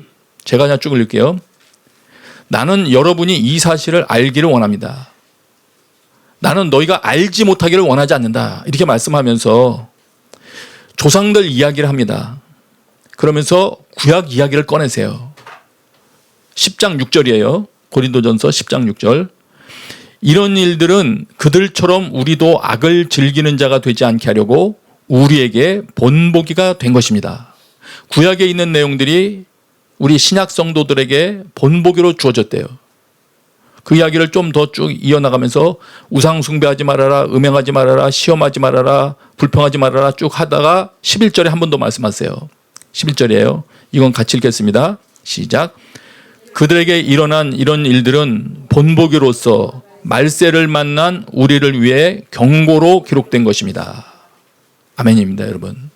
제가 그냥 쭉 읽을게요. 나는 여러분이 이 사실을 알기를 원합니다. 나는 너희가 알지 못하기를 원하지 않는다. 이렇게 말씀하면서 조상들 이야기를 합니다. 그러면서 구약 이야기를 꺼내세요. 10장 6절이에요. 고린도전서 10장 6절. 이런 일들은 그들처럼 우리도 악을 즐기는 자가 되지 않게 하려고 우리에게 본보기가 된 것입니다. 구약에 있는 내용들이 우리 신약 성도들에게 본보기로 주어졌대요. 그 이야기를 좀 더 쭉 이어나가면서 우상 숭배하지 말아라, 음행하지 말아라, 시험하지 말아라, 불평하지 말아라 쭉 하다가 11절에 한 번 더 말씀하세요. 11절이에요. 이건 같이 읽겠습니다. 시작. 그들에게 일어난 이런 일들은 본보기로서 말세를 만난 우리를 위해 경고로 기록된 것입니다. 아멘입니다, 여러분.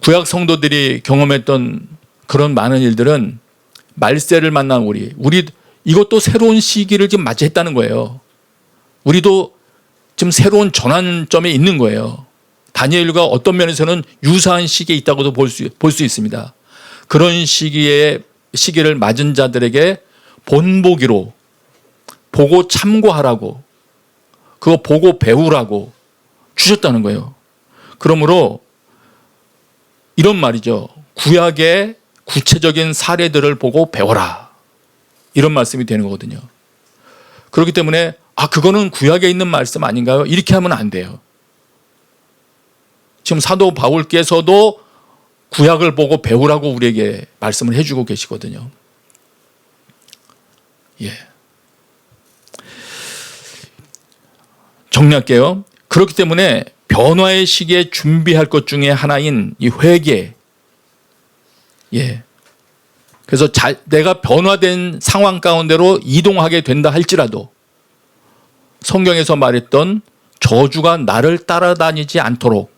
구약 성도들이 경험했던 그런 많은 일들은 말세를 만난 우리 이것도 새로운 시기를 지금 맞이했다는 거예요. 우리도 지금 새로운 전환점에 있는 거예요. 다니엘과 어떤 면에서는 유사한 시기에 있다고도 볼 수 있습니다. 그런 시기를 맞은 자들에게 본보기로 보고 참고하라고, 그거 보고 배우라고 주셨다는 거예요. 그러므로 이런 말이죠. 구약의 구체적인 사례들을 보고 배워라. 이런 말씀이 되는 거거든요. 그렇기 때문에 그거는 구약에 있는 말씀 아닌가요? 이렇게 하면 안 돼요. 지금 사도 바울께서도 구약을 보고 배우라고 우리에게 말씀을 해주고 계시거든요. 예. 정리할게요. 그렇기 때문에 변화의 시기에 준비할 것 중에 하나인 이 회개. 예. 그래서 내가 변화된 상황 가운데로 이동하게 된다 할지라도 성경에서 말했던 저주가 나를 따라다니지 않도록,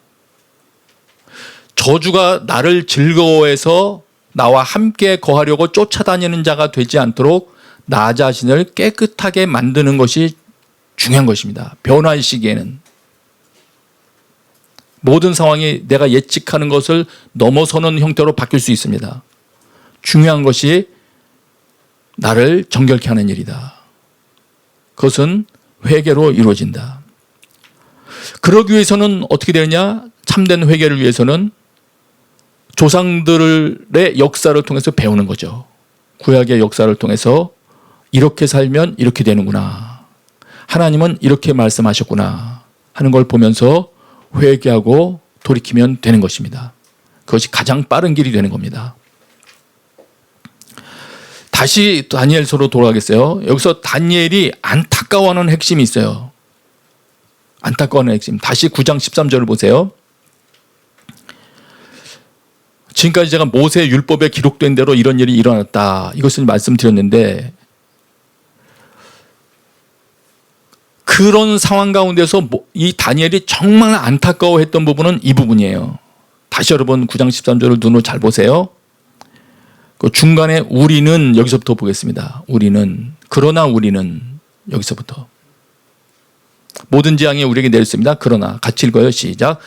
저주가 나를 즐거워해서 나와 함께 거하려고 쫓아다니는 자가 되지 않도록 나 자신을 깨끗하게 만드는 것이 중요한 것입니다. 변화의 시기에는 모든 상황이 내가 예측하는 것을 넘어서는 형태로 바뀔 수 있습니다. 중요한 것이 나를 정결케 하는 일이다. 그것은 회개로 이루어진다. 그러기 위해서는 어떻게 되느냐? 참된 회개를 위해서는 조상들의 역사를 통해서 배우는 거죠. 구약의 역사를 통해서 이렇게 살면 이렇게 되는구나, 하나님은 이렇게 말씀하셨구나 하는 걸 보면서 회개하고 돌이키면 되는 것입니다. 그것이 가장 빠른 길이 되는 겁니다. 다시 다니엘서로 돌아가겠어요. 여기서 다니엘이 안타까워하는 핵심이 있어요. 안타까워하는 핵심. 다시 9장 13절을 보세요. 지금까지 제가 모세 율법에 기록된 대로 이런 일이 일어났다, 이것을 말씀드렸는데, 그런 상황 가운데서 이 다니엘이 정말 안타까워했던 부분은 이 부분이에요. 다시 여러분 9장 13절을 눈으로 잘 보세요. 그 중간에 우리는, 여기서부터 보겠습니다. 우리는, 그러나 우리는, 여기서부터 모든 재앙이 우리에게 내렸습니다. 그러나, 같이 읽어요. 시작.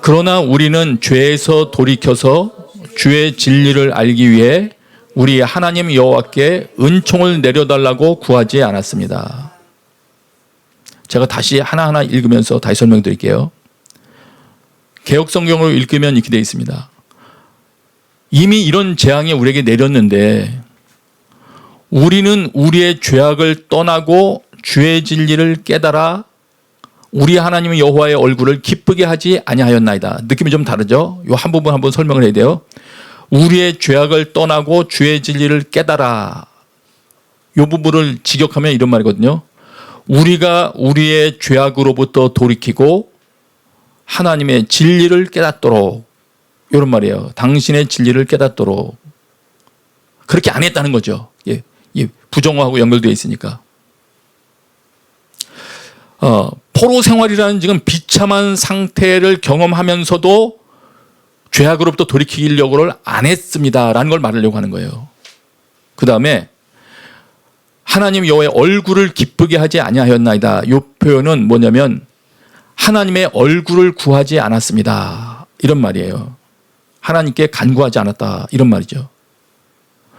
그러나 우리는 죄에서 돌이켜서 주의 진리를 알기 위해 우리 하나님 여호와께 은총을 내려달라고 구하지 않았습니다. 제가 다시 하나하나 읽으면서 다시 설명드릴게요. 개역성경으로 읽으면 이렇게 되어 있습니다. 이미 이런 재앙이 우리에게 내렸는데 우리는 우리의 죄악을 떠나고 주의 진리를 깨달아 우리 하나님 여호와의 얼굴을 기쁘게 하지 아니하였나이다. 느낌이 좀 다르죠? 이 한 부분 한번 설명을 해야 돼요. 우리의 죄악을 떠나고 주의 진리를 깨달아. 이 부분을 직역하면 이런 말이거든요. 우리가 우리의 죄악으로부터 돌이키고 하나님의 진리를 깨닫도록, 이런 말이에요. 당신의 진리를 깨닫도록. 그렇게 안 했다는 거죠. 예, 부정어하고 연결되어 있으니까. 포로 생활이라는 지금 비참한 상태를 경험하면서도 죄악으로부터 돌이키려고를 안 했습니다라는 걸 말하려고 하는 거예요. 그 다음에 하나님 여호와의 얼굴을 기쁘게 하지 아니하였나이다. 이 표현은 뭐냐면 하나님의 얼굴을 구하지 않았습니다, 이런 말이에요. 하나님께 간구하지 않았다, 이런 말이죠.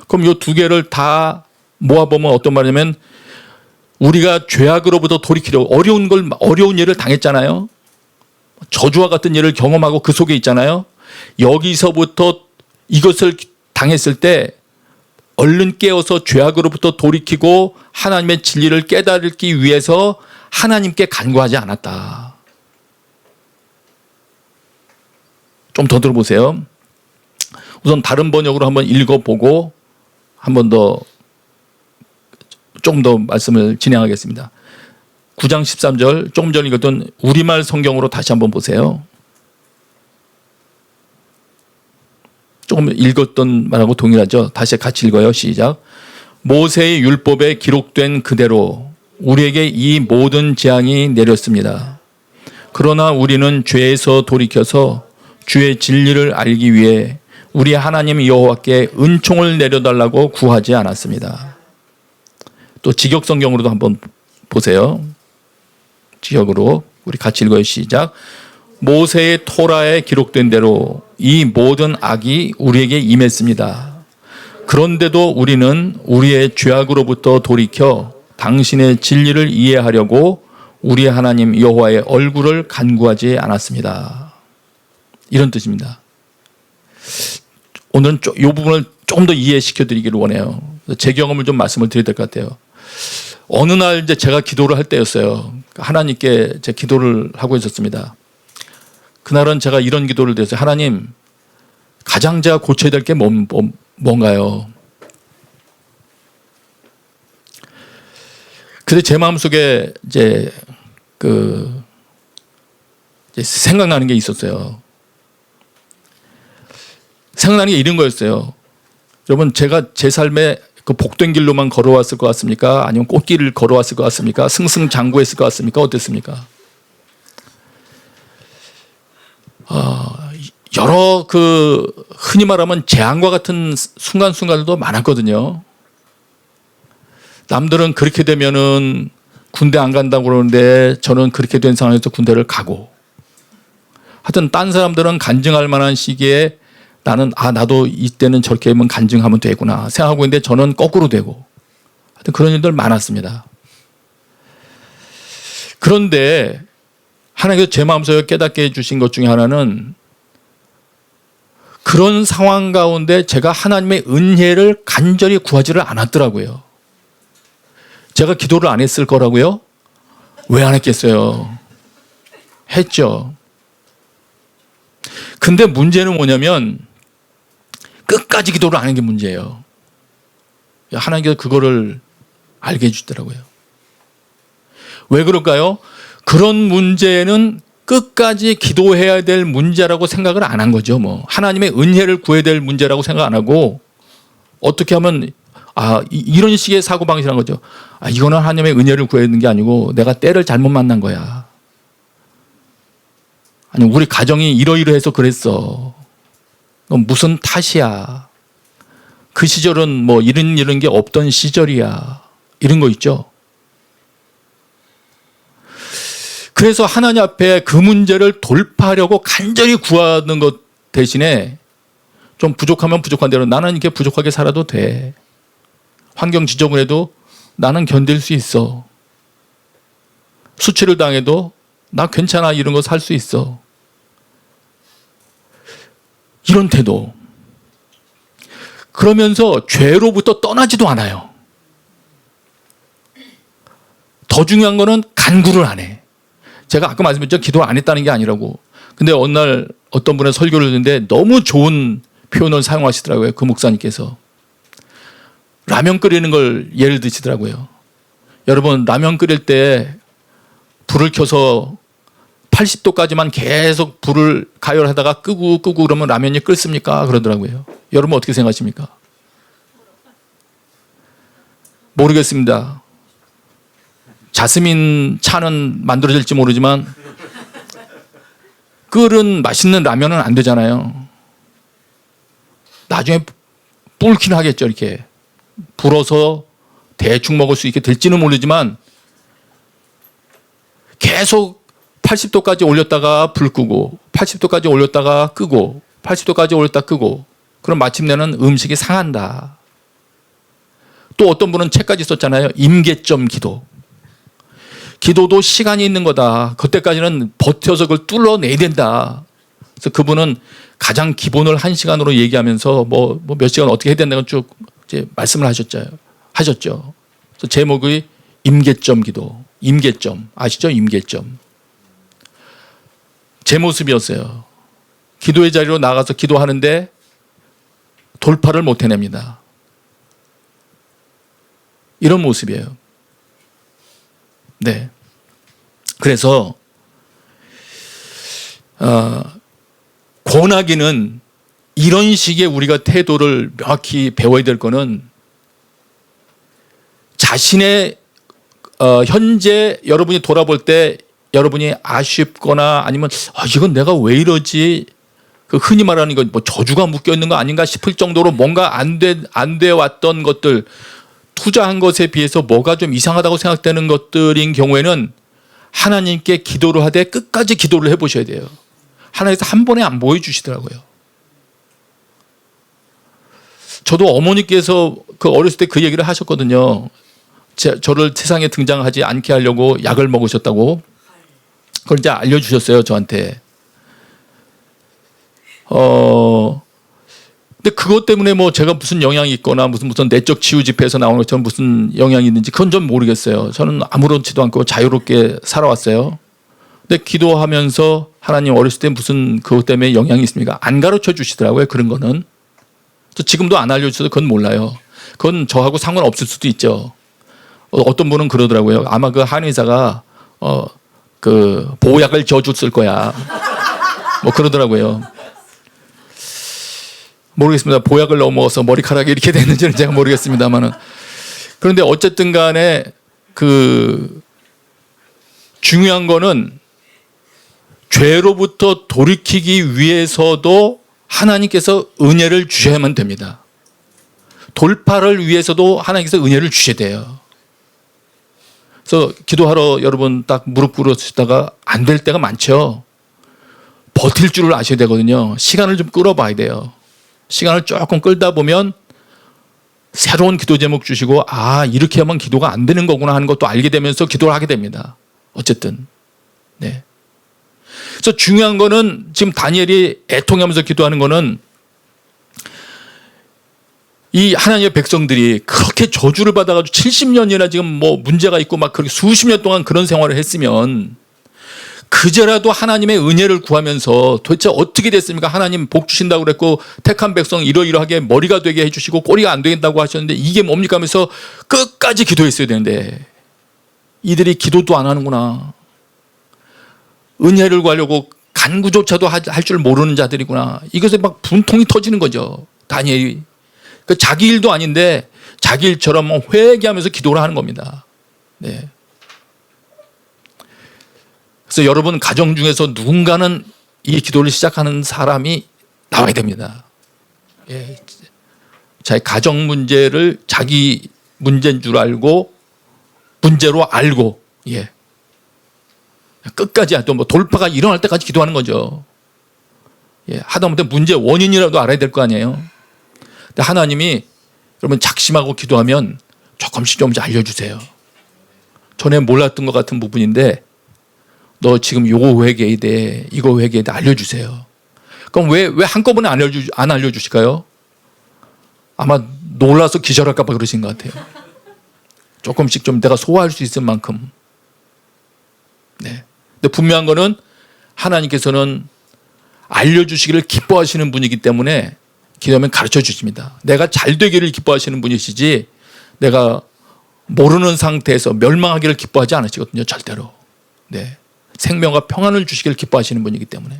그럼 이 두 개를 다 모아보면 어떤 말이냐면 우리가 죄악으로부터 돌이키려고 어려운 일을 당했잖아요. 저주와 같은 일을 경험하고 그 속에 있잖아요. 여기서부터 이것을 당했을 때 얼른 깨어서 죄악으로부터 돌이키고 하나님의 진리를 깨달기 위해서 하나님께 간구하지 않았다. 좀 더 들어보세요. 우선 다른 번역으로 한번 읽어보고 한 번 더 조금 더 말씀을 진행하겠습니다. 9장 13절 조금 전에 읽었던 우리말 성경으로 다시 한번 보세요. 조금 읽었던 말하고 동일하죠. 다시 같이 읽어요. 시작. 모세의 율법에 기록된 그대로 우리에게 이 모든 재앙이 내렸습니다. 그러나 우리는 죄에서 돌이켜서 주의 진리를 알기 위해 우리 하나님 여호와께 은총을 내려달라고 구하지 않았습니다. 또 직역 성경으로도 한번 보세요. 직역으로 우리 같이 읽어요. 시작. 모세의 토라에 기록된 대로 이 모든 악이 우리에게 임했습니다. 그런데도 우리는 우리의 죄악으로부터 돌이켜 당신의 진리를 이해하려고 우리 하나님 여호와의 얼굴을 간구하지 않았습니다. 이런 뜻입니다. 오늘은 이 부분을 조금 더 이해시켜 드리기를 원해요. 제 경험을 좀 말씀을 드려야 될 것 같아요. 어느 날 이제 제가 기도를 할 때였어요. 하나님께 제 기도를 하고 있었습니다. 그날은 제가 이런 기도를 드렸어요. 하나님, 가장 제가 고쳐야 될 게 뭔가요? 그래서 제 마음속에 이제 생각나는 게 있었어요. 생각나는 게 이런 거였어요. 여러분, 제가 제 삶에 그 복된 길로만 걸어왔을 것 같습니까? 아니면 꽃길을 걸어왔을 것 같습니까? 승승장구했을 것 같습니까? 어땠습니까? 여러 흔히 말하면 재앙과 같은 순간순간들도 많았거든요. 남들은 그렇게 되면은 군대 안 간다고 그러는데 저는 그렇게 된 상황에서 군대를 가고, 하여튼 딴 사람들은 간증할 만한 시기에 나는 나도 이때는 저렇게 하면 간증하면 되구나 생각하고 있는데 저는 거꾸로 되고, 하여튼 그런 일들 많았습니다. 그런데 하나님께서 제 마음속에 깨닫게 해주신 것 중에 하나는, 그런 상황 가운데 제가 하나님의 은혜를 간절히 구하지를 않았더라고요. 제가 기도를 안 했을 거라고요? 왜 안 했겠어요? 했죠. 근데 문제는 뭐냐면 끝까지 기도를 안 한 게 문제예요. 하나님께서 그거를 알게 해주시더라고요. 왜 그럴까요? 그런 문제는 끝까지 기도해야 될 문제라고 생각을 안 한 거죠. 하나님의 은혜를 구해야 될 문제라고 생각 안 하고, 어떻게 하면 이런 식의 사고방식이라는 거죠. 이거는 하나님의 은혜를 구해야 되는 게 아니고 내가 때를 잘못 만난 거야. 아니, 우리 가정이 이러이러해서 그랬어. 넌 무슨 탓이야. 그 시절은 이런 게 없던 시절이야. 이런 거 있죠. 그래서 하나님 앞에 그 문제를 돌파하려고 간절히 구하는 것 대신에 좀 부족하면 부족한 대로 나는 이렇게 부족하게 살아도 돼. 환경 지적을 해도 나는 견딜 수 있어. 수치를 당해도 나 괜찮아. 이런 거 살 수 있어. 이런 태도. 그러면서 죄로부터 떠나지도 않아요. 더 중요한 거는 간구를 안 해. 제가 아까 말씀드렸죠. 기도 안 했다는 게 아니라고. 근데 어느 날 어떤 분의 설교를 듣는데 너무 좋은 표현을 사용하시더라고요. 그 목사님께서. 라면 끓이는 걸 예를 드시더라고요. 여러분, 라면 끓일 때 불을 켜서 80도까지만 계속 불을 가열하다가 끄고 그러면 라면이 끓습니까? 그러더라고요. 여러분 어떻게 생각하십니까? 모르겠습니다. 자스민 차는 만들어질지 모르지만 끓은 맛있는 라면은 안 되잖아요. 나중에 불긴 하겠죠. 이렇게 불어서 대충 먹을 수 있게 될지는 모르지만 계속 80도까지 올렸다가 불 끄고 80도까지 올렸다가 끄고 80도까지 올렸다가 끄고, 그럼 마침내는 음식이 상한다. 또 어떤 분은 책까지 썼잖아요. 임계점 기도. 기도도 시간이 있는 거다. 그때까지는 버텨서 그걸 뚫어내야 된다. 그래서 그분은 가장 기본을 1시간으로 얘기하면서 몇 시간 어떻게 해야 된다는 쭉 이제 말씀을 하셨죠. 그래서 제목이 임계점 기도. 임계점 아시죠? 임계점. 제 모습이었어요. 기도의 자리로 나가서 기도하는데 돌파를 못 해냅니다. 이런 모습이에요. 네. 그래서 권하기는 이런 식의 우리가 태도를 명확히 배워야 될 거는 자신의 현재 여러분이 돌아볼 때 여러분이 아쉽거나 아니면 이건 내가 왜 이러지? 그 흔히 말하는 건 뭐 저주가 묶여 있는 거 아닌가 싶을 정도로 뭔가 안 돼 왔던 것들, 투자한 것에 비해서 뭐가 좀 이상하다고 생각되는 것들인 경우에는 하나님께 기도를 하되 끝까지 기도를 해보셔야 돼요. 하나님께서 한 번에 안 보여주시더라고요. 저도 어머니께서 그 어렸을 때 그 얘기를 하셨거든요. 저를 세상에 등장하지 않게 하려고 약을 먹으셨다고. 그걸 이제 알려주셨어요, 저한테. 근데 그것 때문에 뭐 제가 무슨 영향이 있거나 무슨 내적 치유 집회에서 나오는 것처럼 무슨 영향이 있는지 그건 좀 모르겠어요. 저는 아무렇지도 않고 자유롭게 살아왔어요. 근데 기도하면서 하나님 어렸을 때 무슨 그것 때문에 영향이 있습니까? 안 가르쳐 주시더라고요, 그런 거는. 지금도 안 알려주셔도 그건 몰라요. 그건 저하고 상관없을 수도 있죠. 어떤 분은 그러더라고요. 아마 그 한의사가 그 보약을 지어줬을 거야. 뭐 그러더라고요. 모르겠습니다. 보약을 너무 먹어서 머리카락이 이렇게 됐는지는 제가 모르겠습니다만은. 그런데 어쨌든 간에 그 중요한 거는 죄로부터 돌이키기 위해서도 하나님께서 은혜를 주셔야만 됩니다. 돌파를 위해서도 하나님께서 은혜를 주셔야 돼요. 그래서 기도하러 여러분 딱 무릎 꿇으시다가 안 될 때가 많죠. 버틸 줄을 아셔야 되거든요. 시간을 좀 끌어봐야 돼요. 시간을 조금 끌다 보면 새로운 기도 제목 주시고 이렇게 하면 기도가 안 되는 거구나 하는 것도 알게 되면서 기도를 하게 됩니다. 어쨌든. 네. 그래서 중요한 거는 지금 다니엘이 애통하면서 기도하는 거는 이 하나님의 백성들이 그렇게 저주를 받아가지고 70년이나 지금 뭐 문제가 있고 막 그렇게 수십 년 동안 그런 생활을 했으면 그제라도 하나님의 은혜를 구하면서 도대체 어떻게 됐습니까? 하나님 복 주신다고 그랬고 택한 백성 이러이러하게 머리가 되게 해주시고 꼬리가 안 되겠다고 하셨는데 이게 뭡니까 하면서 끝까지 기도했어야 되는데 이들이 기도도 안 하는구나. 은혜를 구하려고 간구조차도 할 줄 모르는 자들이구나. 이것에 막 분통이 터지는 거죠. 다니엘이. 그 자기 일도 아닌데 자기 일처럼 회개하면서 기도를 하는 겁니다. 네. 그래서 여러분 가정 중에서 누군가는 이 기도를 시작하는 사람이 나와야 됩니다. 예. 자기 가정 문제를 자기 문제인 줄 알고 문제로 알고 예. 끝까지 또 뭐 돌파가 일어날 때까지 기도하는 거죠. 예. 하다못해 문제 원인이라도 알아야 될 거 아니에요. 근데 하나님이 여러분 작심하고 기도하면 조금씩 알려주세요. 전에 몰랐던 것 같은 부분인데 너 지금 요거 회개해야 돼. 이거 회개해야 돼. 알려주세요. 그럼 왜 한꺼번에 안 알려주실까요? 아마 놀라서 기절할까 봐 그러신 것 같아요. 조금씩 좀 내가 소화할 수 있을 만큼. 네. 근데 분명한 거는 하나님께서는 알려주시기를 기뻐하시는 분이기 때문에 기도하면 가르쳐 주십니다. 내가 잘 되기를 기뻐하시는 분이시지 내가 모르는 상태에서 멸망하기를 기뻐하지 않으시거든요. 절대로. 네. 생명과 평안을 주시기를 기뻐하시는 분이기 때문에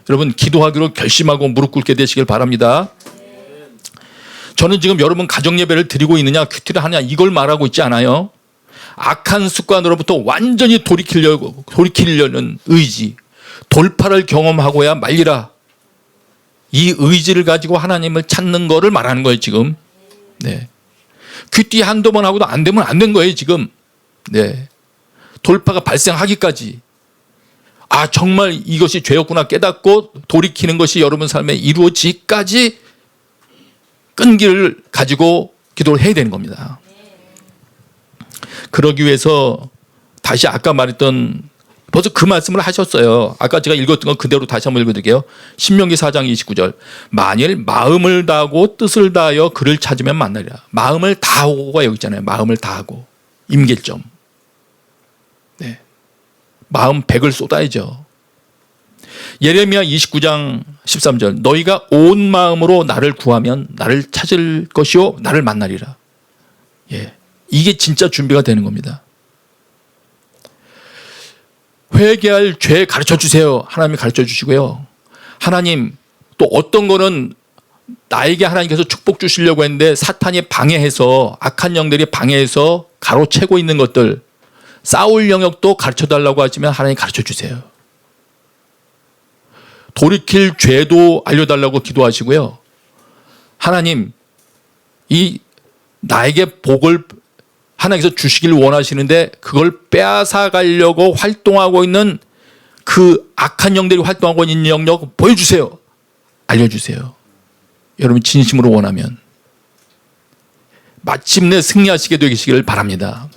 여러분 기도하기로 결심하고 무릎 꿇게 되시길 바랍니다. 저는 지금 여러분 가정 예배를 드리고 있느냐 큐티를 하냐 이걸 말하고 있지 않아요. 악한 습관으로부터 완전히 돌이키려는 의지, 돌파를 경험하고야 말리라. 이 의지를 가지고 하나님을 찾는 거를 말하는 거예요 지금. 네. 큐티 한두 번 하고도 안 되면 안 된 거예요 지금. 네. 돌파가 발생하기까지 정말 이것이 죄였구나 깨닫고 돌이키는 것이 여러분 삶에 이루어지기까지 끈기를 가지고 기도를 해야 되는 겁니다. 그러기 위해서 다시 아까 말했던 벌써 그 말씀을 하셨어요. 아까 제가 읽었던 건 그대로 다시 한번 읽어드릴게요. 신명기 4장 29절. 만일 마음을 다하고 뜻을 다하여 그를 찾으면 만나리라. 마음을 다하고가 여기 있잖아요. 마음을 다하고. 임계점. 네. 마음 100을 쏟아야죠. 예레미야 29장 13절. 너희가 온 마음으로 나를 구하면 나를 찾을 것이요 나를 만나리라. 예. 이게 진짜 준비가 되는 겁니다. 회개할 죄 가르쳐 주세요. 하나님이 가르쳐 주시고요. 하나님 또 어떤 거는 나에게 하나님께서 축복 주시려고 했는데 사탄이 방해해서 악한 영들이 방해해서 가로채고 있는 것들 싸울 영역도 가르쳐 달라고 하시면 하나님 가르쳐 주세요. 돌이킬 죄도 알려달라고 기도하시고요. 하나님 이 나에게 복을 하나님께서 주시길 원하시는데 그걸 빼앗아 가려고 활동하고 있는 그 악한 영들이 활동하고 있는 영역 보여주세요. 알려주세요. 여러분 진심으로 원하면 마침내 승리하시게 되시기를 바랍니다.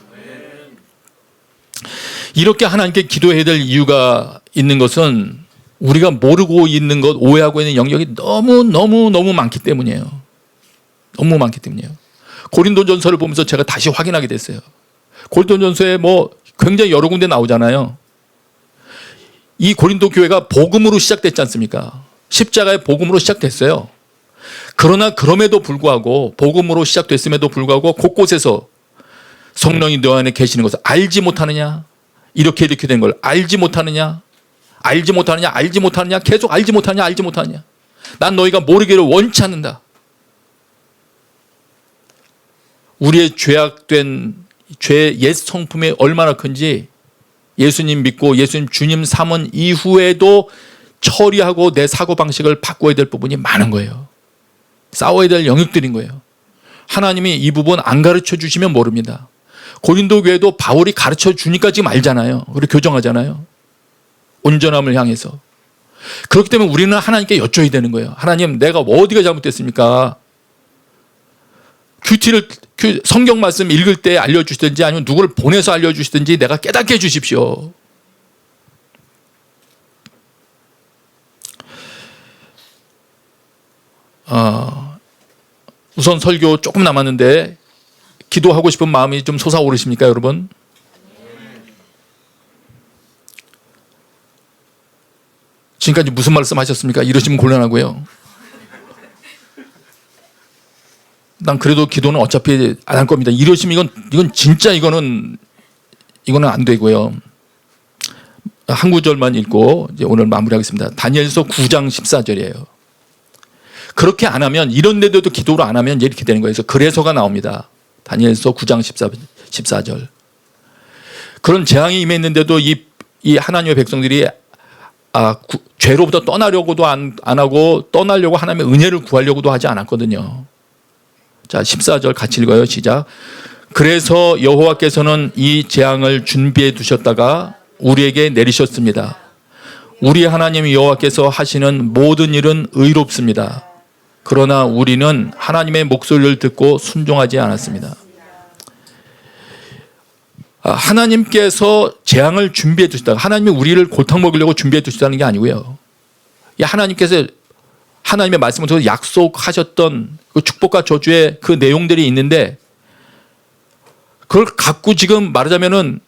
이렇게 하나님께 기도해야 될 이유가 있는 것은 우리가 모르고 있는 것, 오해하고 있는 영역이 너무 많기 때문이에요. 너무 많기 때문이에요. 고린도전서를 보면서 제가 다시 확인하게 됐어요. 고린도전서에 뭐 굉장히 여러 군데 나오잖아요. 이 고린도 교회가 복음으로 시작됐지 않습니까? 십자가의 복음으로 시작됐어요. 그러나 그럼에도 불구하고 복음으로 시작됐음에도 불구하고 곳곳에서 성령이 너 안에 계시는 것을 알지 못하느냐? 이렇게 된 걸 알지 못하느냐? 알지 못하느냐? 계속 알지 못하느냐? 난 너희가 모르기를 원치 않는다. 우리의 죄악된 죄 옛 성품이 얼마나 큰지 예수님 믿고 예수님 주님 삼은 이후에도 처리하고 내 사고방식을 바꿔야 될 부분이 많은 거예요. 싸워야 될 영역들인 거예요. 하나님이 이 부분 안 가르쳐 주시면 모릅니다. 고린도 교회도 바울이 가르쳐 주니까 지금 알잖아요. 우리 교정하잖아요. 온전함을 향해서. 그렇기 때문에 우리는 하나님께 여쭤야 되는 거예요. 하나님 내가 어디가 잘못됐습니까? 큐티를 성경 말씀 읽을 때 알려주시든지 아니면 누구를 보내서 알려주시든지 내가 깨닫게 해주십시오. 우선 설교 조금 남았는데 기도하고 싶은 마음이 좀 솟아오르십니까 여러분? 지금까지 무슨 말씀 하셨습니까? 이러시면 곤란하고요. 난 그래도 기도는 어차피 안 할 겁니다. 이러시면 이건 진짜 이거는 안 되고요. 한 구절만 읽고 이제 오늘 마무리하겠습니다. 다니엘서 9장 14절이에요. 그렇게 안 하면 이런 데도 기도를 안 하면 이렇게 되는 거예요. 그래서가 나옵니다. 다니엘서 9장 14절. 그런 재앙이 임했는데도 이 하나님의 백성들이 죄로부터 떠나려고도 안 하고 떠나려고 하나님의 은혜를 구하려고도 하지 않았거든요. 자, 14절 같이 읽어요. 시작. 그래서 여호와께서는 이 재앙을 준비해 두셨다가 우리에게 내리셨습니다. 우리 하나님 여호와께서 하시는 모든 일은 의롭습니다. 그러나 우리는 하나님의 목소리를 듣고 순종하지 않았습니다. 하나님께서 재앙을 준비해 두셨다가 하나님이 우리를 골탕 먹이려고 준비해 두셨다는 게 아니고요. 하나님께서 하나님의 말씀을 통해서 약속하셨던 그 축복과 저주의 그 내용들이 있는데 그걸 갖고 지금 말하자면은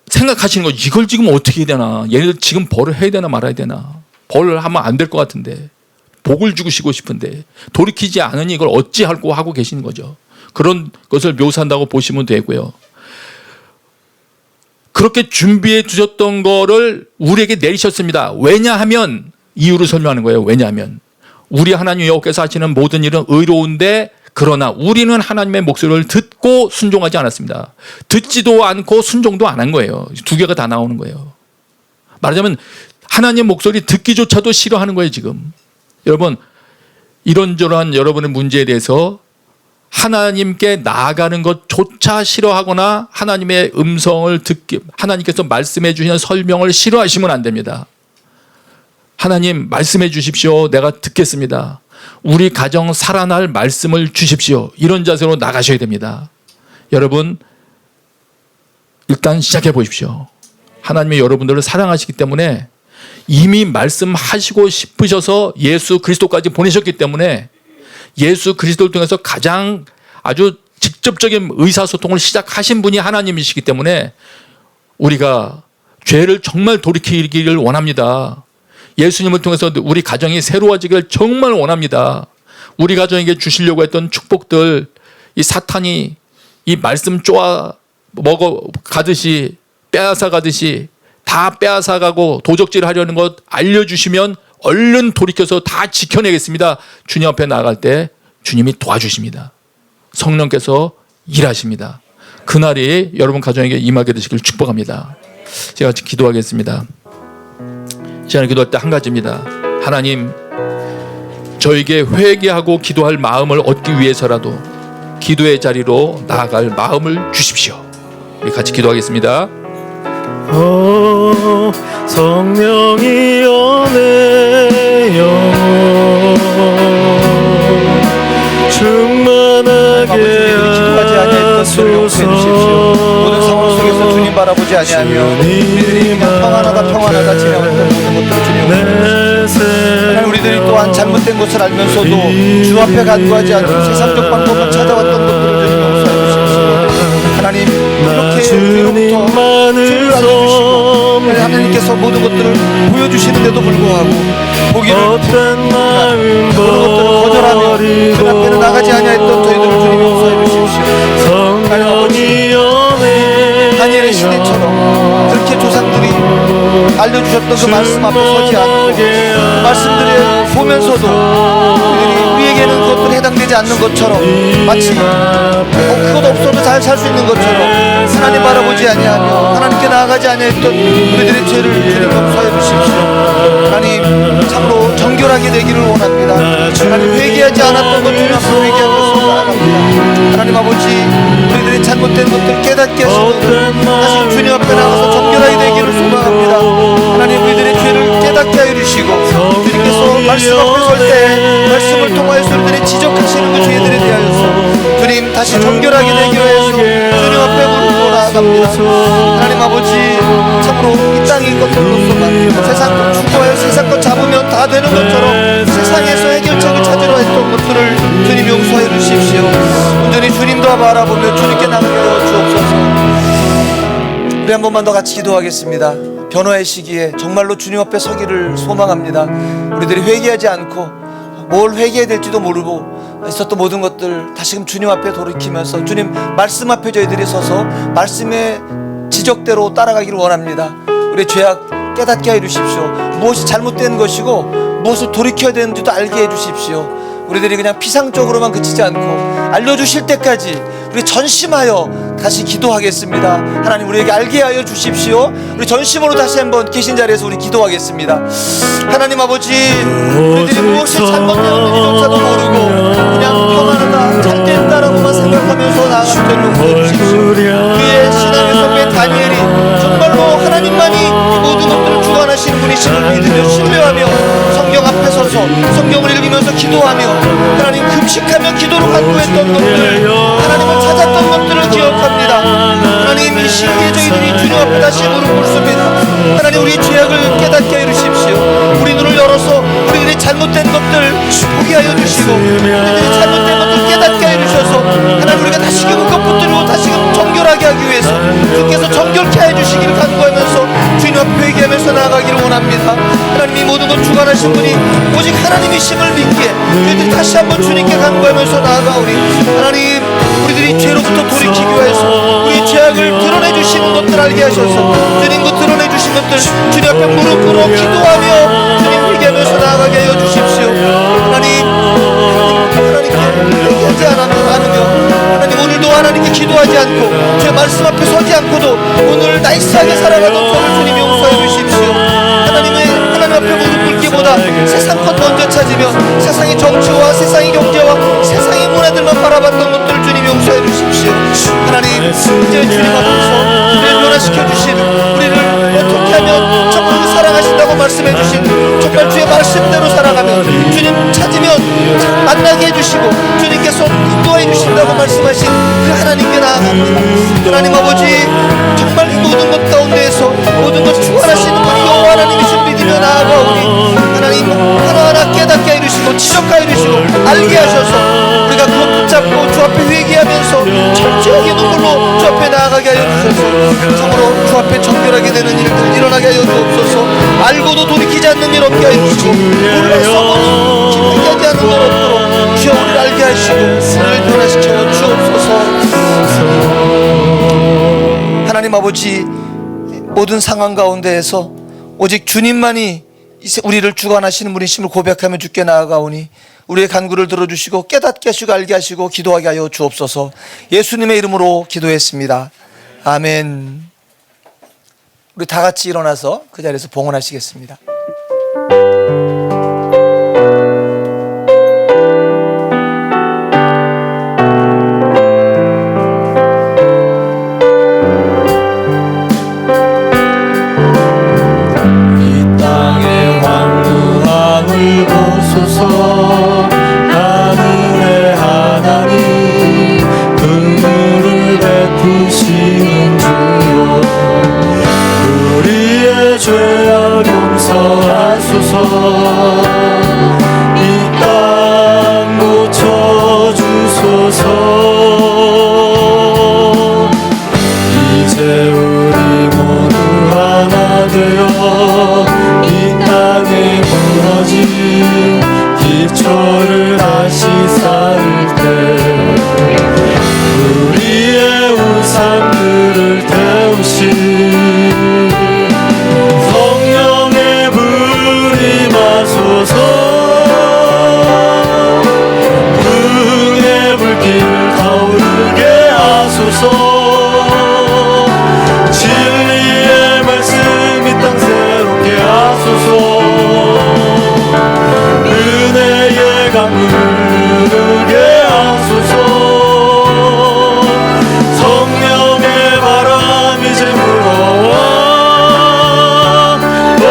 생각하시는 거죠. 이걸 지금 어떻게 해야 되나? 얘네들 지금 벌을 해야 되나 말아야 되나? 벌을 하면 안 될 것 같은데 복을 주시고 싶은데 돌이키지 않으니 이걸 어찌하고 하고 계시는 거죠. 그런 것을 묘사한다고 보시면 되고요. 그렇게 준비해 두셨던 거를 우리에게 내리셨습니다. 왜냐하면 이유를 설명하는 거예요. 왜냐하면 우리 하나님 여호와께서 하시는 모든 일은 의로운데 그러나 우리는 하나님의 목소리를 듣고 순종하지 않았습니다. 듣지도 않고 순종도 안 한 거예요. 두 개가 다 나오는 거예요. 말하자면 하나님의 목소리 듣기조차도 싫어하는 거예요. 지금 여러분 이런저런 여러분의 문제에 대해서 하나님께 나아가는 것조차 싫어하거나 하나님의 음성을 듣기 하나님께서 말씀해 주시는 설명을 싫어하시면 안 됩니다. 하나님 말씀해 주십시오. 내가 듣겠습니다. 우리 가정 살아날 말씀을 주십시오. 이런 자세로 나가셔야 됩니다. 여러분 일단 시작해 보십시오. 하나님이 여러분들을 사랑하시기 때문에 이미 말씀하시고 싶으셔서 예수 그리스도까지 보내셨기 때문에 예수 그리스도를 통해서 가장 아주 직접적인 의사소통을 시작하신 분이 하나님이시기 때문에 우리가 죄를 정말 돌이키기를 원합니다. 예수님을 통해서 우리 가정이 새로워지기를 정말 원합니다. 우리 가정에게 주시려고 했던 축복들, 이 사탄이 이 말씀 쪼아 먹어 가듯이 빼앗아 가듯이 다 빼앗아 가고 도적질 하려는 것 알려주시면 얼른 돌이켜서 다 지켜내겠습니다. 주님 앞에 나아갈 때 주님이 도와주십니다. 성령께서 일하십니다. 그날이 여러분 가정에게 임하게 되시길 축복합니다. 제가 기도하겠습니다. 제가 기도할 때 한 가지입니다. 하나님, 저에게 회개하고 기도할 마음을 얻기 위해서라도 기도의 자리로 나아갈 마음을 주십시오. 우리 같이 기도하겠습니다. 성령이여 내 영혼 충만하게 기도하지 아니하였던 저를 용서해 주십시오. 모든 상황 속에서 주님 바라보지 아니하며 우리들이 그냥 평안하다 지내왔던 모든 것들을 주님 용서해 주십시오. 하나님, 우리들이 또한 잘못된 것을 알면서도 주 앞에 간구하지 않고 세상적 방법만 찾아왔던 것들을 주님 용서해 주십시오. 하나님, 이렇게 우리로부터 죄를 알려주시고 하나님께서 모든 것들을 보여주시는데도 불구하고 보기를 모든 것들을 거절하며 그 앞에는 나가지 아니하였던 저희들을 주님 용서해 주십시오. 하나님 아버지, 다니엘의 시대처럼 그렇게 조상들이 알려주셨던 그 말씀 앞에 서지 않고 그 말씀들을 보면서도 우리에게는 그것들이 해당되지 않는 것처럼 마치 그것 없어도 잘 살 수 있는 것처럼 하나님 바라보지 아니하며 하나님께 나아가지 아니했던 우리들의 죄를 주님 용서해 주십시오. 하나님, 참으로 정결하게 되기를 원합니다. 하나님, 회개하지 않았던 것 주님 앞에 회개하면서 나아갑니다. 하나님 아버지, 우리들의 잘못된 것들 깨닫게 하시고 다시 주님 앞에 나가서 정결하게 되기를 소망합니다. 하나님, 우리들의 죄를 깨닫게 하여 주시고 주님께서 말씀 앞에 설 때 말씀을 통하여서 우리들이 지적하시는 그 죄들에 대하여서 주님 다시 정결하게 되기 위해서 주님 앞에 무릎 나아갑니다. 하나님 아버지, 참으로 이 땅의 것들로서만 세상 것 추구하여 세상 것 잡으면 다 되는 것처럼 세상에서 해결책을 찾으려 했던 것들을 주님 용서해 주십시오. 온전히 주님도 바라보며 주님께 나가게 하여 주옵소서. 우리 한 번만 더 같이 기도하겠습니다. 변화의 시기에 정말로 주님 앞에 서기를 소망합니다. 우리들이 회개하지 않고 뭘 회개해야 될지도 모르고 있었던 모든 것들 다시금 주님 앞에 돌이키면서 주님 말씀 앞에 저희들이 서서 말씀의 지적대로 따라가기를 원합니다. 우리의 죄악 깨닫게 해 주십시오. 무엇이 잘못된 것이고 무엇을 돌이켜야 되는지도 알게 해 주십시오. 우리들이 그냥 피상적으로만 그치지 않고 알려주실 때까지 우리 전심하여 다시 기도하겠습니다. 하나님, 우리에게 알게 하여 주십시오. 우리 전심으로 다시 한번 계신 자리에서 우리 기도하겠습니다. 하나님 아버지, 우리들이 무엇이 잘못되었는지조차도 모르고 그냥 평안하다 잘 된다라고만 생각하면서 나아가는 줄 용서해 주십시오. 그의 신앙의 선배 다니엘이 정말로 하나님만이 모든 것들을 주관하시는 분이심을 믿으며 신뢰하며 성경 앞에 서서 성경을 읽으면서 기도하며 하나님 금식하며 기도로 간구했던 것들, 하나님을 찾았던 것들을 기억합니다. 하나님, 이 시기에 저희들이 주님 앞에 다시 무릎 꿇습니다. 하나님, 우리의 죄악을 깨닫게 해 주십시오. 우리 눈을 열어서 우리들이 잘못된 것들 보게 하여 주시고 우리들이 잘못된 것들 깨닫게 해 주셔서 하나님, 우리가 다시금 그것 붙들고 다시금 정결하게 하기 위해서 주께서 정결케 해 주시기를 간구하면서 주님 앞에 회개하면서 나아가기를 원합니다. 하나님, 이 모든 것 주관하신 분이 오직 하나님이심을 믿기에 저희들이 다시 한번 주님께 간구하면서 나아가오니 하나님, 우리들이 죄로부터 돌이키기 위해서 우리 죄악을 드러내 주시는 것들 알게 하셔서 주님 그 드러내 주신 것들 주님 앞에 무릎 꿇어 기도하며 주님 회개하면서 나아가게 하여 주십시오. 하나님, 하나님께 회개하지 않으며 하나님, 오늘도 하나님께 기도하지 않고 제 말씀 앞에 서지 않고도 오늘 나이스하게 살아가던 저를 주님 용서해 주십시오. 하나님 앞에 무릎 꿇기보다 세상 것 먼저 찾으며 세상의 정치와 세상의 경제와 세상의 문화들만 바라봤던 것들을 주님 용서해 주십시오. 하나님, 이제 주님 앞에서 우리를 변화시켜 주시는, 우리를 어떻게 하면 정말 사랑하신다고 말씀해 주신 정말 주의 말씀대로 살아가면 주님 찾으면 만나게 해주시고 주님께서 인도해 주신다고 말씀하신 그 하나님께 나아갑니다. 하나님 아버지, 정말 이 모든 것 가운데에서 모든 감격의 눈물로 주 앞에 나아가게 하여 주소서. 참으로 주 앞에 정결하게 되는 일들 일어나게 하여 주옵소서. 알고도 돌이키지 않는 일 없게 하여 주시고 몰라서 기쁘게 하지 않는 일 없도록 주여 우리를 알게 하시고 우리를 변화시켜 주옵소서. 하나님 아버지, 모든 상황 가운데에서 오직 주님만이 우리를 주관하시는 분이심을 고백하며 주께 나아가오니 우리의 간구를 들어주시고 깨닫게 하시고 알게 하시고 기도하게 하여 주옵소서. 예수님의 이름으로 기도했습니다. 아멘. 우리 다 같이 일어나서 그 자리에서 봉헌하시겠습니다. 하늘의 하나님 긍휼을 베푸시는 주여 우리의 죄악 용서하소서 이 땅 고쳐주소서 이제 우리 모두 하나 되어 이 땅에 무너진 기초를 다시 쌓을 때 우리의 우상들을 태우신 성령의 불이 마소서 흥의 불길 타오르게 하소서 진리의 말씀 이 땅 새롭게 하소서 은혜의 강을 흐르게 하소서 성령의 바람 이제 불어와 오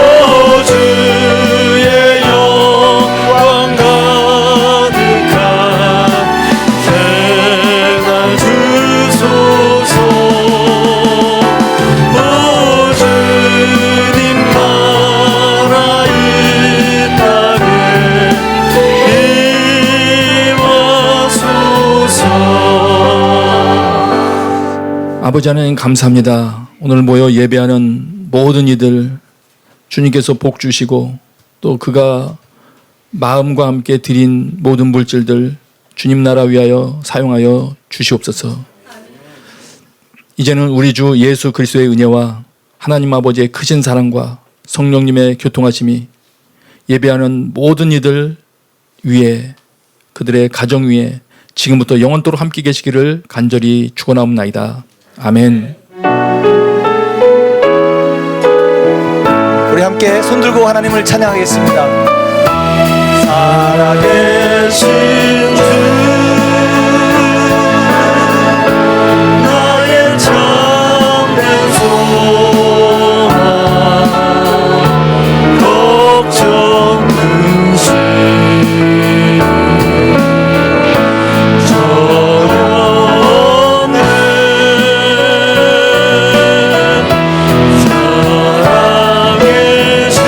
주의 영광 가득한 새날 주소서 오 주님 나라 이 땅에 아버지 하나님 감사합니다. 오늘 모여 예배하는 모든 이들 주님께서 복 주시고 또 그가 마음과 함께 드린 모든 물질들 주님 나라 위하여 사용하여 주시옵소서. 이제는 우리 주 예수 그리스도의 은혜와 하나님 아버지의 크신 사랑과 성령님의 교통하심이 예배하는 모든 이들 위에 그들의 가정 위에 지금부터 영원토록 함께 계시기를 간절히 축원하옵나이다. 아멘. 우리 함께 손들고 하나님을 찬양하겠습니다. 살아계신 주 나의 참된 소망 걱정 근심 전없네 사랑의 주님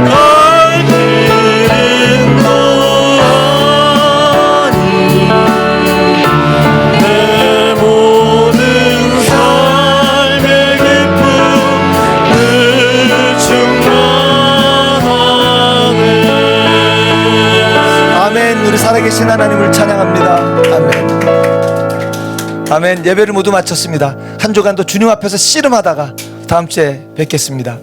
날 기린 너아니 내 모든 삶의 기쁨 늘 충만하네. 아멘. 우리 살아계신 하나님을 찬양합니다. 아멘. 아멘. 예배를 모두 마쳤습니다. 한 주간도 주님 앞에서 씨름하다가 다음 주에 뵙겠습니다.